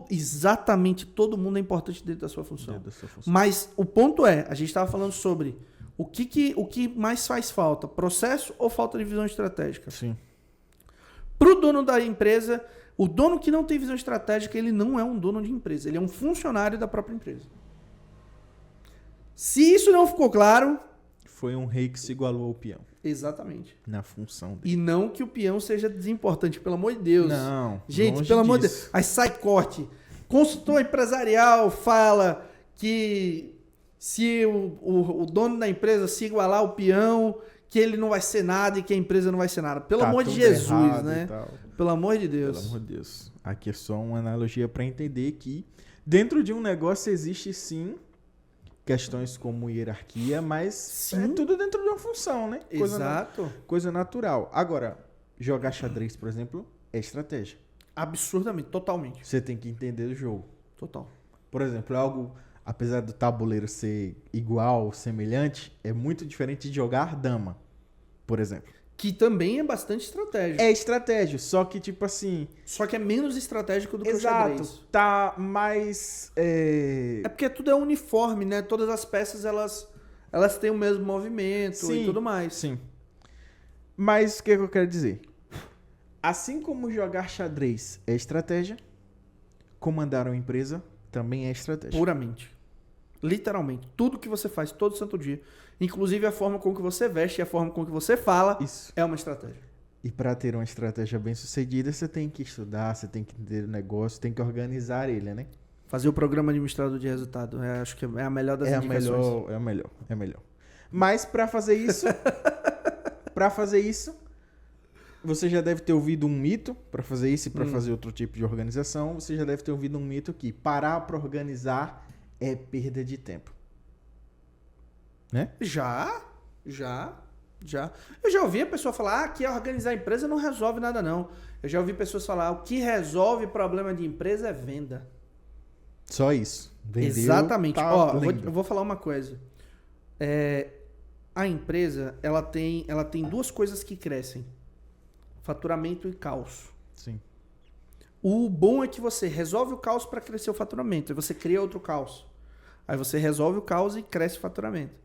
Exatamente, todo mundo é importante dentro da sua função. Dentro da sua função. Mas o ponto é, a gente estava falando sobre o que mais faz falta, processo ou falta de visão estratégica? Sim. Para o dono da empresa, o dono que não tem visão estratégica, ele não é um dono de empresa, ele é um funcionário da própria empresa. Se isso não ficou claro... Foi um rei que se igualou ao peão. Exatamente. Na função dele. E não que o peão seja desimportante, pelo amor de Deus. Não. Gente, pelo amor de Deus. Aí sai corte. Consultor empresarial fala que se o dono da empresa se igualar ao peão, que ele não vai ser nada e que a empresa não vai ser nada. Pelo amor de Jesus, né? Pelo amor de Deus. Pelo amor de Deus. Aqui é só uma analogia para entender que dentro de um negócio existe sim questões como hierarquia, mas sim, é tudo dentro de uma função, né? Exato. Coisa natural. Agora, jogar xadrez, por exemplo, é estratégia. Absurdamente, totalmente. Você tem que entender o jogo. Total. Por exemplo, é algo, apesar do tabuleiro ser igual, semelhante, é muito diferente de jogar dama, por exemplo. Que também é bastante estratégico. É estratégia, só que tipo assim... Só que é menos estratégico do que o Exato, xadrez. tá mais... É porque tudo é uniforme, né? Todas as peças, elas têm o mesmo movimento sim, e tudo mais. Sim. Mas o que eu quero dizer? Assim como jogar xadrez é estratégia, comandar uma empresa também é estratégia. Puramente. Literalmente. Tudo que você faz todo santo dia, inclusive a forma com que você veste e a forma com que você fala, isso é uma estratégia. E para ter uma estratégia bem sucedida, você tem que estudar, você tem que entender o negócio, tem que organizar ele, né? Fazer o programa administrador de resultado. Acho que é a melhor das indicações. É a melhor. Mas para fazer isso, você já deve ter ouvido um mito. Para fazer isso e para fazer outro tipo de organização, você já deve ter ouvido um mito que parar para organizar é perda de tempo. Né? Já. Eu já ouvi a pessoa falar que organizar a empresa não resolve nada, não. Eu já ouvi pessoas falar o que resolve problema de empresa é venda. Só isso. Vendeu, exatamente. Tá eu vou falar uma coisa. A empresa, ela tem duas coisas que crescem. Faturamento e caos. Sim. O bom é que você resolve o caos para crescer o faturamento. Aí você cria outro caos. Aí você resolve o caos e cresce o faturamento.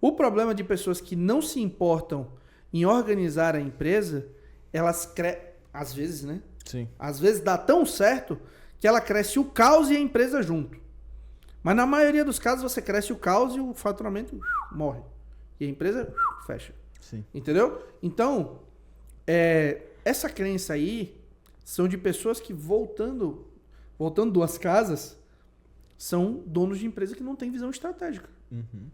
O problema de pessoas que não se importam em organizar a empresa, elas crescem, às vezes, né? Sim. Às vezes dá tão certo que ela cresce o caos e a empresa junto. Mas na maioria dos casos você cresce o caos e o faturamento morre. E a empresa fecha. Sim. Entendeu? Então, essa crença aí são de pessoas que, voltando duas casas, são donos de empresa que não têm visão estratégica. Uhum.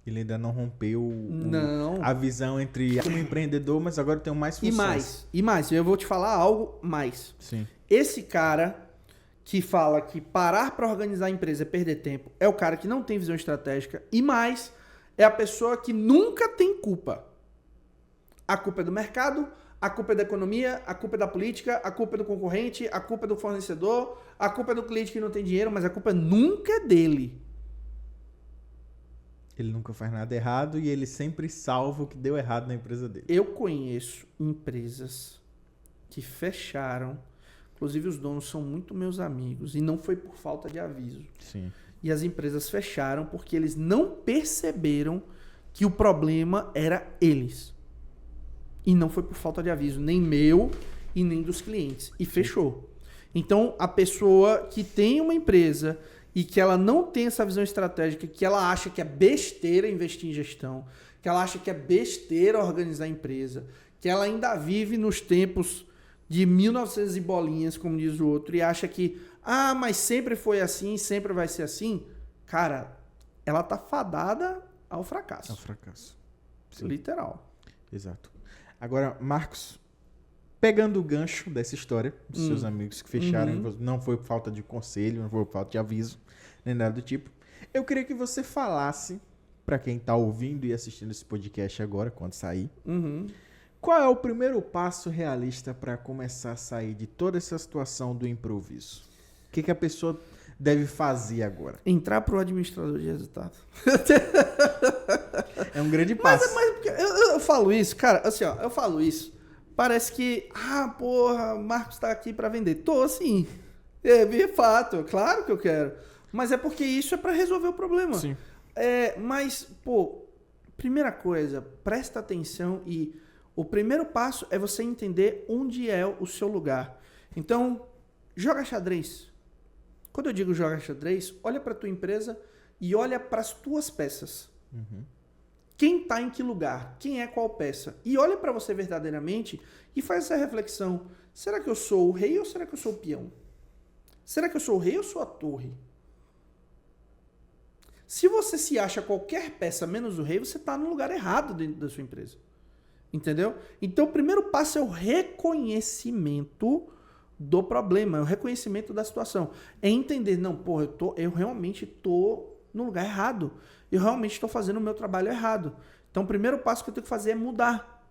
Ele ainda não rompeu Não. a visão entre como empreendedor, mas agora tem mais funções. E mais. Eu vou te falar algo mais. Sim. Esse cara que fala que parar para organizar a empresa é perder tempo é o cara que não tem visão estratégica. E mais, é a pessoa que nunca tem culpa. A culpa é do mercado, a culpa é da economia, a culpa é da política, a culpa é do concorrente, a culpa é do fornecedor, a culpa é do cliente que não tem dinheiro, mas a culpa nunca é dele. Ele nunca faz nada errado e ele sempre salva o que deu errado na empresa dele. Eu conheço empresas que fecharam Inclusive, os donos são muito meus amigos. E não foi por falta de aviso. Sim. E as empresas fecharam porque eles não perceberam que o problema era eles. E não foi por falta de aviso, nem meu e nem dos clientes. E fechou. Então, a pessoa que tem uma empresa e que ela não tem essa visão estratégica, que ela acha que é besteira investir em gestão, que ela acha que é besteira organizar a empresa, que ela ainda vive nos tempos de 1900 e bolinhas, como diz o outro, e acha que, mas sempre foi assim, sempre vai ser assim. Cara, ela tá fadada ao fracasso. Ao fracasso. Sim. Literal. Exato. Agora, Marcos, pegando o gancho dessa história, dos seus amigos que fecharam, não foi por falta de conselho, não foi por falta de aviso, nem nada do tipo, eu queria que você falasse, para quem tá ouvindo e assistindo esse podcast agora, quando sair, qual é o primeiro passo realista para começar a sair de toda essa situação do improviso? O que a pessoa deve fazer agora? Entrar pro administrador de resultado. É um grande passo. Mas eu falo isso, cara, assim, ó, eu falo isso. Parece que, porra, o Marcos tá aqui para vender. Tô, assim. É fato, claro que eu quero. Mas é porque isso é para resolver o problema. Sim. Mas, pô, primeira coisa, presta atenção e o primeiro passo é você entender onde é o seu lugar. Então, joga xadrez. Quando eu digo joga xadrez, olha para tua empresa e olha para as tuas peças. Quem está em que lugar? Quem é qual peça? E olha para você verdadeiramente e faz essa reflexão. Será que eu sou o rei ou será que eu sou o peão? Será que eu sou o rei ou sou a torre? Se você se acha qualquer peça menos o rei, você está no lugar errado dentro da sua empresa. Entendeu? Então, o primeiro passo é o reconhecimento do problema, é o reconhecimento da situação. É entender, não, porra, eu realmente estou no lugar errado. Eu realmente estou fazendo o meu trabalho errado. Então, o primeiro passo que eu tenho que fazer é mudar.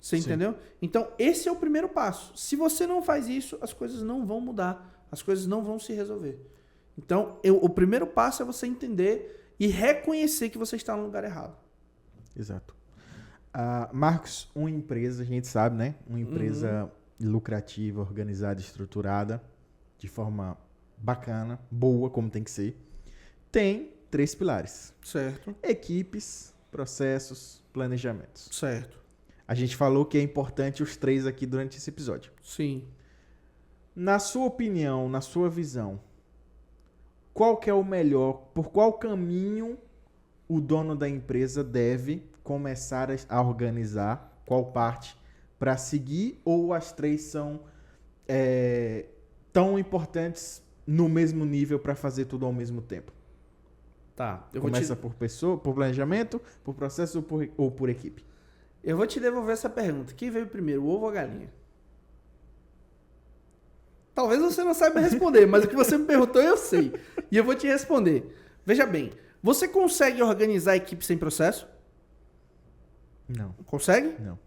Você entendeu? Então, esse é o primeiro passo. Se você não faz isso, as coisas não vão mudar. As coisas não vão se resolver. Então, o primeiro passo é você entender e reconhecer que você está no lugar errado. Exato. Marcos, uma empresa, a gente sabe, né? Uma empresa lucrativa, organizada, estruturada, de forma bacana, boa, como tem que ser, tem 3 pilares. Certo. Equipes, processos, planejamentos. Certo. A gente falou que é importante os 3 aqui durante esse episódio. Sim. Na sua opinião, na sua visão, qual que é o melhor, por qual caminho o dono da empresa deve começar a organizar, qual parte para seguir, ou as 3 são tão importantes no mesmo nível para fazer tudo ao mesmo tempo? Tá. Começa por pessoa, por planejamento, por processo ou por equipe? Eu vou te devolver essa pergunta. Quem veio primeiro, o ovo ou a galinha? Talvez você não saiba responder, mas o que você me perguntou eu sei. E eu vou te responder. Veja bem, você consegue organizar a equipe sem processo? Não. Consegue? Não.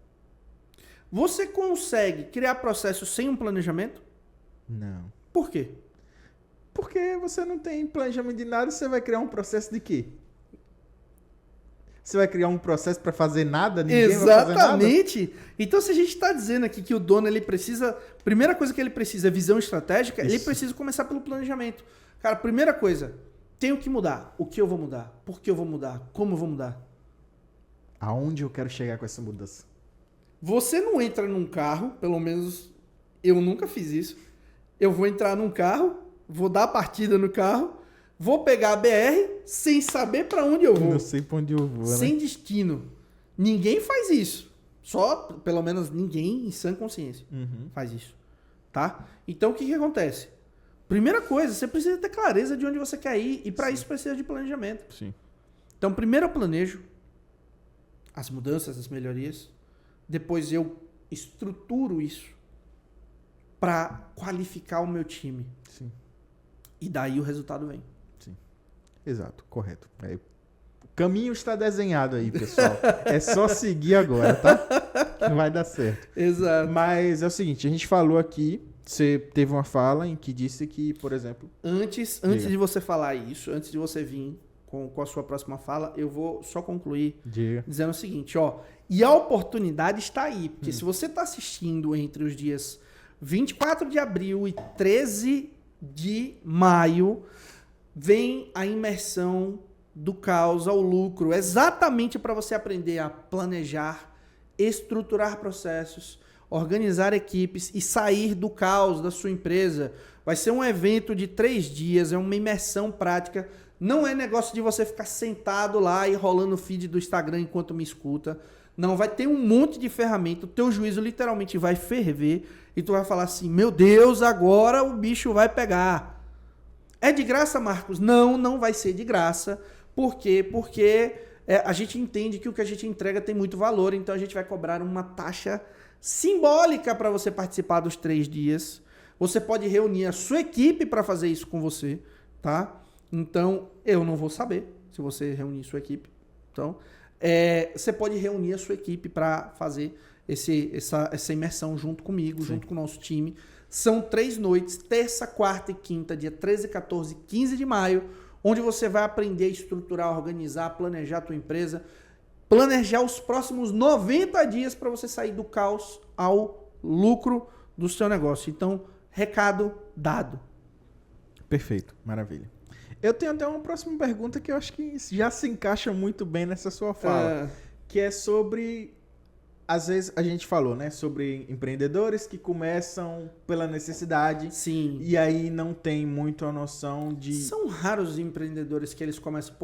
Você consegue criar processo sem um planejamento? Não. Por quê? Porque você não tem planejamento de nada, você vai criar um processo de quê? Você vai criar um processo para fazer nada? Ninguém vai fazer nada? Exatamente. Então, se a gente está dizendo aqui que o dono ele precisa... Primeira coisa que ele precisa é visão estratégica, ele precisa começar pelo planejamento. Cara, primeira coisa, tenho que mudar. O que eu vou mudar? Por que eu vou mudar? Como eu vou mudar? Aonde eu quero chegar com essa mudança? Você não entra num carro, pelo menos eu nunca fiz isso. Eu vou entrar num carro, vou dar a partida no carro, vou pegar a BR sem saber para onde eu vou. Não sei para onde eu vou, sem né? destino. Ninguém faz isso. Só, pelo menos, ninguém em sã consciência faz isso. Tá? Então, o que acontece? Primeira coisa, você precisa ter clareza de onde você quer ir e para isso precisa de planejamento. Sim. Então, primeiro eu planejo as mudanças, as melhorias. Depois eu estruturo isso para qualificar o meu time. Sim. E daí o resultado vem. Sim. Exato, correto. O caminho está desenhado aí, pessoal. É só seguir agora, tá? Que vai dar certo. Exato. Mas é o seguinte, a gente falou aqui, você teve uma fala em que disse que, por exemplo... Antes de você falar isso, antes de você vir com a sua próxima fala, eu vou só concluir dizendo o seguinte, ó. E a oportunidade está aí, porque se você está assistindo entre os dias 24 de abril e 13 de maio vem a imersão do caos ao lucro, exatamente para você aprender a planejar, estruturar processos, organizar equipes e sair do caos da sua empresa. Vai ser um evento de 3 dias, é uma imersão prática. Não é negócio de você ficar sentado lá e rolando o feed do Instagram enquanto me escuta. Não, vai ter um monte de ferramenta, o teu juízo literalmente vai ferver e tu vai falar assim, meu Deus, agora o bicho vai pegar. É de graça, Marcos? Não, não vai ser de graça. Por quê? Porque a gente entende que o que a gente entrega tem muito valor, então a gente vai cobrar uma taxa simbólica para você participar dos 3 dias. Você pode reunir a sua equipe para fazer isso com você, tá? Então, eu não vou saber se você reunir sua equipe. Então, você pode reunir a sua equipe para fazer essa imersão junto comigo, sim, junto com o nosso time. São 3 noites, terça, quarta e quinta, dia 13, 14 e 15 de maio, onde você vai aprender a estruturar, organizar, planejar a tua empresa, planejar os próximos 90 dias para você sair do caos ao lucro do seu negócio. Então, recado dado. Perfeito, maravilha. Eu tenho até uma próxima pergunta que eu acho que já se encaixa muito bem nessa sua fala, que é sobre, às vezes a gente falou, né, sobre empreendedores que começam pela necessidade. Sim. E aí não tem muito a noção de... São raros os empreendedores que eles começam,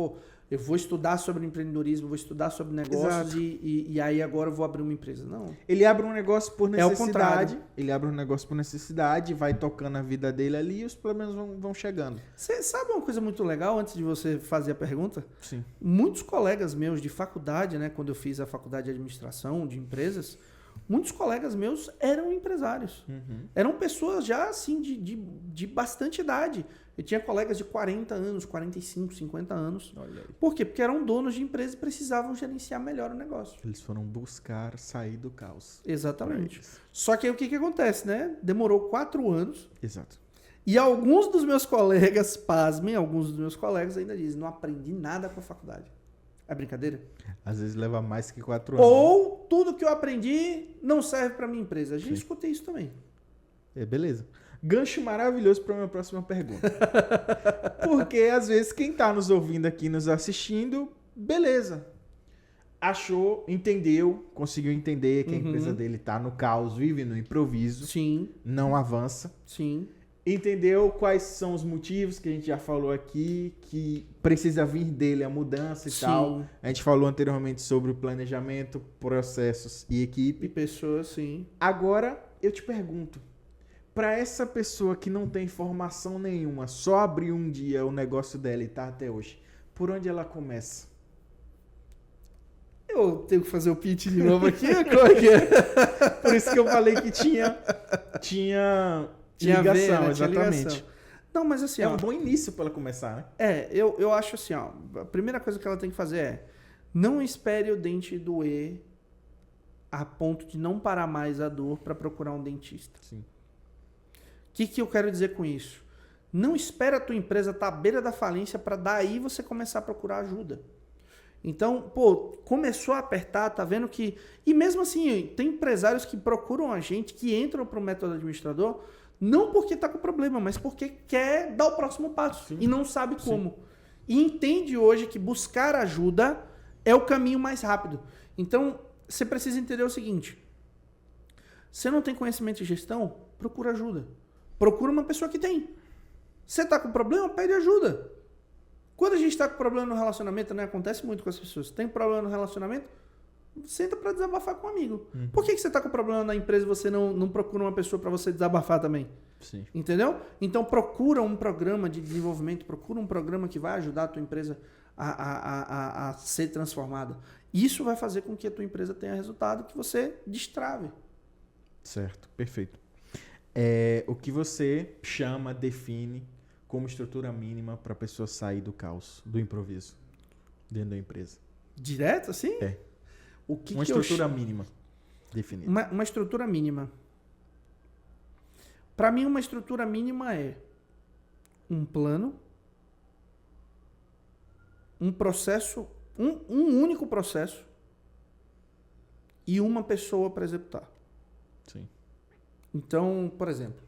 eu vou estudar sobre empreendedorismo, vou estudar sobre negócios e aí agora eu vou abrir uma empresa. Não. Ele abre um negócio por necessidade. É o contrário. Ele abre um negócio por necessidade, vai tocando a vida dele ali e os problemas vão chegando. Você sabe uma coisa muito legal, antes de você fazer a pergunta? Sim. Muitos colegas meus de faculdade, né, quando eu fiz a faculdade de administração de empresas, muitos colegas meus eram empresários. Uhum. Eram pessoas já assim de bastante idade. Eu tinha colegas de 40 anos, 45, 50 anos. Olha aí. Por quê? Porque eram donos de empresa e precisavam gerenciar melhor o negócio. Eles foram buscar sair do caos. Exatamente. Só que aí o que acontece, né? Demorou 4 anos. Exato. E alguns dos meus colegas, pasmem, alguns dos meus colegas ainda dizem, não aprendi nada com a faculdade. É brincadeira? Às vezes leva mais que 4 anos. Ou tudo que eu aprendi não serve para minha empresa. A gente escuta isso também. Beleza. Gancho maravilhoso para a minha próxima pergunta. Porque às vezes quem está nos ouvindo aqui, nos assistindo, beleza. Achou, entendeu, conseguiu entender que a empresa dele está no caos, vive no improviso. Sim. Não avança. Sim. Entendeu quais são os motivos que a gente já falou aqui, que precisa vir dele a mudança e tal. A gente falou anteriormente sobre o planejamento, processos e equipe. E pessoas, sim. Agora, eu te pergunto, para essa pessoa que não tem formação nenhuma, só abriu um dia o negócio dela e tá até hoje, por onde ela começa? Eu tenho que fazer o pitch de novo aqui? Como é que é? Por isso que eu falei que tinha ligação, ver, né? exatamente. Ligação. Não, mas assim, um bom início para ela começar, né? Eu acho assim, ó, a primeira coisa que ela tem que fazer é não espere o dente doer a ponto de não parar mais a dor para procurar um dentista. Sim. O que eu quero dizer com isso? Não espera a tua empresa estar à beira da falência para daí você começar a procurar ajuda. Então, começou a apertar, tá vendo que... E mesmo assim, tem empresários que procuram a gente, que entram para o método administrador, não porque está com problema, mas porque quer dar o próximo passo. Sim. E não sabe como. Sim. E entende hoje que buscar ajuda é o caminho mais rápido. Então, você precisa entender o seguinte. Você não tem conhecimento de gestão? Procura ajuda. Procura uma pessoa que tem. Você está com problema? Pede ajuda. Quando a gente está com problema no relacionamento, né? Acontece muito com as pessoas. Tem problema no relacionamento? Senta para desabafar com um amigo. Uhum. Por que você está com problema na empresa e você não procura uma pessoa para você desabafar também? Sim. Entendeu? Então procura um programa de desenvolvimento, procura um programa que vai ajudar a tua empresa a ser transformada. Isso vai fazer com que a tua empresa tenha resultado que você destrave. Certo, perfeito. O que você chama, define como estrutura mínima para a pessoa sair do caos, do improviso, dentro da empresa? Direto, assim? Uma estrutura mínima definida. Uma estrutura mínima. Para mim, uma estrutura mínima é um plano, um processo, um único processo e uma pessoa para executar. Sim. Então, por exemplo,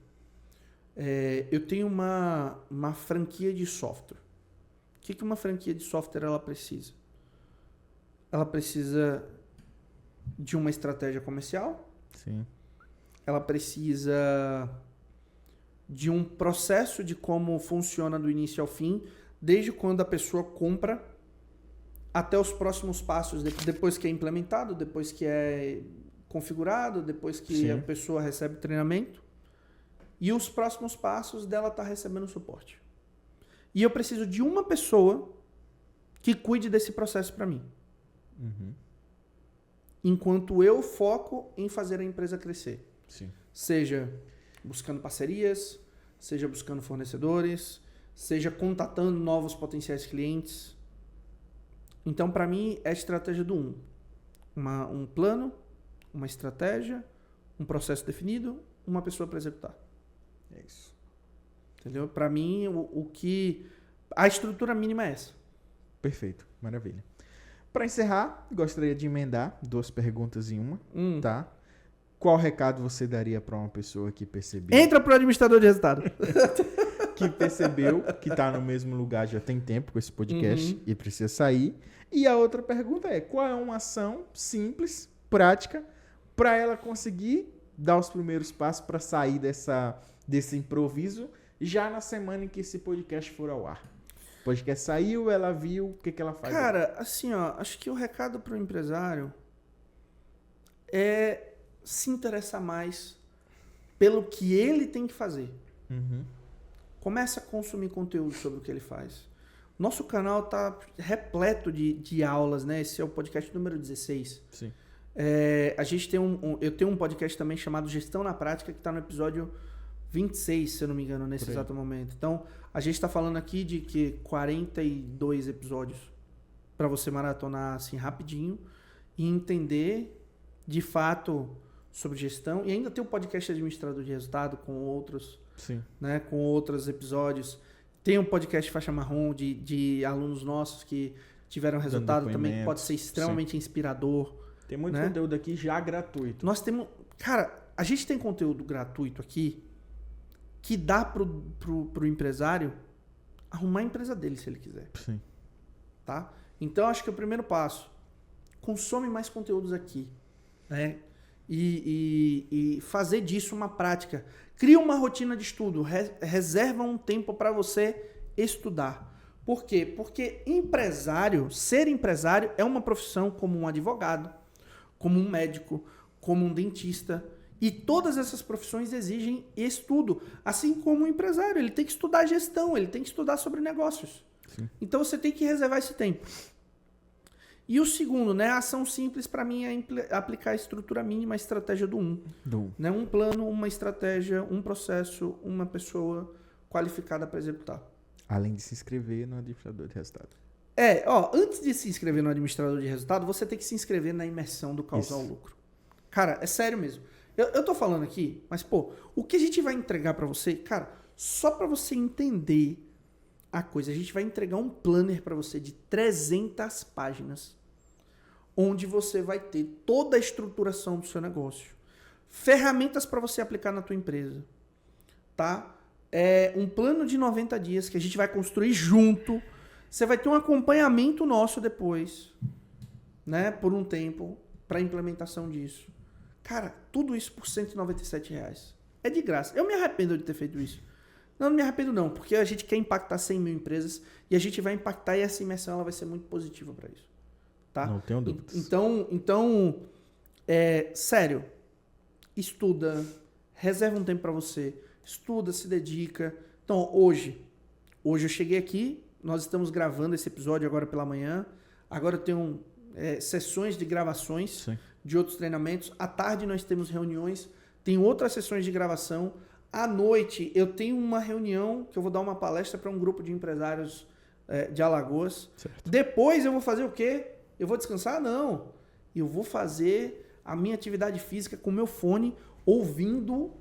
eu tenho uma franquia de software. O que uma franquia de software ela precisa? Ela precisa de uma estratégia comercial. Sim. Ela precisa de um processo de como funciona do início ao fim, desde quando a pessoa compra até os próximos passos, depois que é implementado, depois que é configurado, depois que Sim. a pessoa recebe treinamento e os próximos passos dela estar recebendo suporte. E eu preciso de uma pessoa que cuide desse processo para mim. Uhum. Enquanto eu foco em fazer a empresa crescer. Sim. Seja buscando parcerias, seja buscando fornecedores, seja contatando novos potenciais clientes. Então, para mim, é a estratégia do 1. Um plano, uma estratégia, um processo definido, uma pessoa para executar. É isso. Entendeu? Para mim, a estrutura mínima é essa. Perfeito. Maravilha. Para encerrar, gostaria de emendar 2 perguntas em uma, tá? Qual recado você daria para uma pessoa que percebeu... Entra pro administrador de resultado. que percebeu que está no mesmo lugar já tem tempo com esse podcast e precisa sair. E a outra pergunta é, qual é uma ação simples, prática, para ela conseguir dar os primeiros passos para sair desse improviso já na semana em que esse podcast for ao ar? O podcast saiu, ela viu, o que ela faz? Cara, assim, ó, acho que o recado pro empresário é se interessar mais pelo que ele tem que fazer. Uhum. Começa a consumir conteúdo sobre o que ele faz. Nosso canal tá repleto de aulas, né? Esse é o podcast número 16. Sim. A gente tem eu tenho um podcast também chamado Gestão na Prática, que está no episódio 26, se eu não me engano, nesse exato momento. Então, a gente está falando aqui de 42 episódios para você maratonar assim rapidinho e entender de fato sobre gestão. E ainda tem o podcast Administrador de Resultado com outros, Sim. né, com outros episódios. Tem um podcast Faixa Marrom de alunos nossos que tiveram resultado também, que pode ser extremamente inspirador. Tem muito né? conteúdo aqui já gratuito. Nós temos... Cara, a gente tem conteúdo gratuito aqui que dá pro empresário arrumar a empresa dele, se ele quiser. Sim. Tá? Então, acho que o primeiro passo, consome mais conteúdos aqui. Né? E fazer disso uma prática. Cria uma rotina de estudo. Reserva um tempo para você estudar. Por quê? Porque ser empresário é uma profissão como um advogado, como um médico, como um dentista. E todas essas profissões exigem estudo. Assim como um empresário, ele tem que estudar gestão, ele tem que estudar sobre negócios. Sim. Então você tem que reservar esse tempo. E o segundo, né? A ação simples para mim é aplicar a estrutura mínima, a estratégia do 1. Né? Um plano, uma estratégia, um processo, uma pessoa qualificada para executar. Além de se inscrever no administrador de resultado. Antes de se inscrever no administrador de resultado, você tem que se inscrever na imersão do causal lucro. Cara, é sério mesmo. Eu tô falando aqui, mas, o que a gente vai entregar para você, cara, só para você entender a coisa, a gente vai entregar um planner para você de 300 páginas, onde você vai ter toda a estruturação do seu negócio, ferramentas para você aplicar na tua empresa, tá? Um plano de 90 dias que a gente vai construir junto. Você vai ter um acompanhamento nosso depois, né, por um tempo, para a implementação disso. Cara, tudo isso por R$197. É de graça. Eu me arrependo de ter feito isso. Não me arrependo não, porque a gente quer impactar 100 mil empresas e a gente vai impactar e essa imersão ela vai ser muito positiva para isso. Tá? Não tenho dúvidas. Então, sério, estuda, reserva um tempo para você, estuda, se dedica. Então, hoje eu cheguei aqui, nós estamos gravando esse episódio agora pela manhã, agora eu tenho sessões de gravações Sim. de outros treinamentos, à tarde nós temos reuniões, tem outras sessões de gravação, à noite eu tenho uma reunião que eu vou dar uma palestra para um grupo de empresários de Alagoas. Certo. Depois eu vou fazer o quê? Eu vou descansar? Não. Eu vou fazer a minha atividade física com o meu fone, ouvindo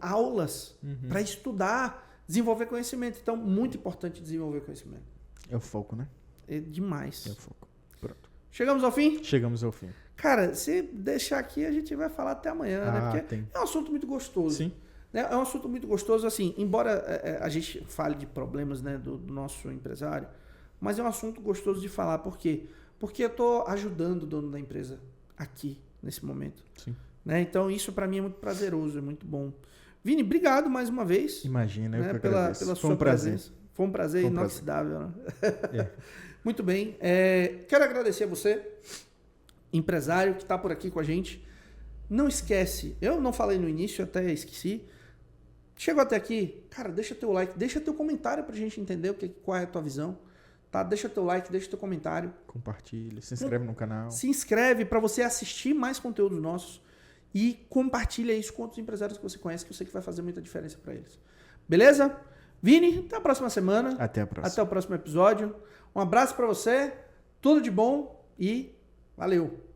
aulas para estudar, desenvolver conhecimento. Então, muito importante desenvolver conhecimento. É o foco, né? É demais. É o foco. Pronto. Chegamos ao fim? Chegamos ao fim. Cara, se deixar aqui, a gente vai falar até amanhã, né? Porque é um assunto muito gostoso. Sim. Né? É um assunto muito gostoso, assim, embora a gente fale de problemas, né, do nosso empresário, mas é um assunto gostoso de falar. Por quê? Porque eu estou ajudando o dono da empresa aqui, nesse momento. Sim. Né? Então, isso para mim é muito prazeroso, é muito bom. Vini, obrigado mais uma vez. Imagina, eu né, que pela agradeço. sua presença. Foi um prazer inoxidável. Né? Muito bem. Quero agradecer a você, empresário, que está por aqui com a gente. Não esquece, eu não falei no início, até esqueci. Chegou até aqui, cara, deixa teu like, deixa teu comentário pra gente entender qual é a tua visão. Tá? Deixa teu like, deixa teu comentário. Compartilha, se inscreve no canal. Se inscreve para você assistir mais conteúdos nossos e compartilha isso com outros empresários que você conhece, que eu sei que vai fazer muita diferença para eles. Beleza? Vini, até a próxima semana. Até a próxima. Até o próximo episódio. Um abraço para você, tudo de bom e valeu!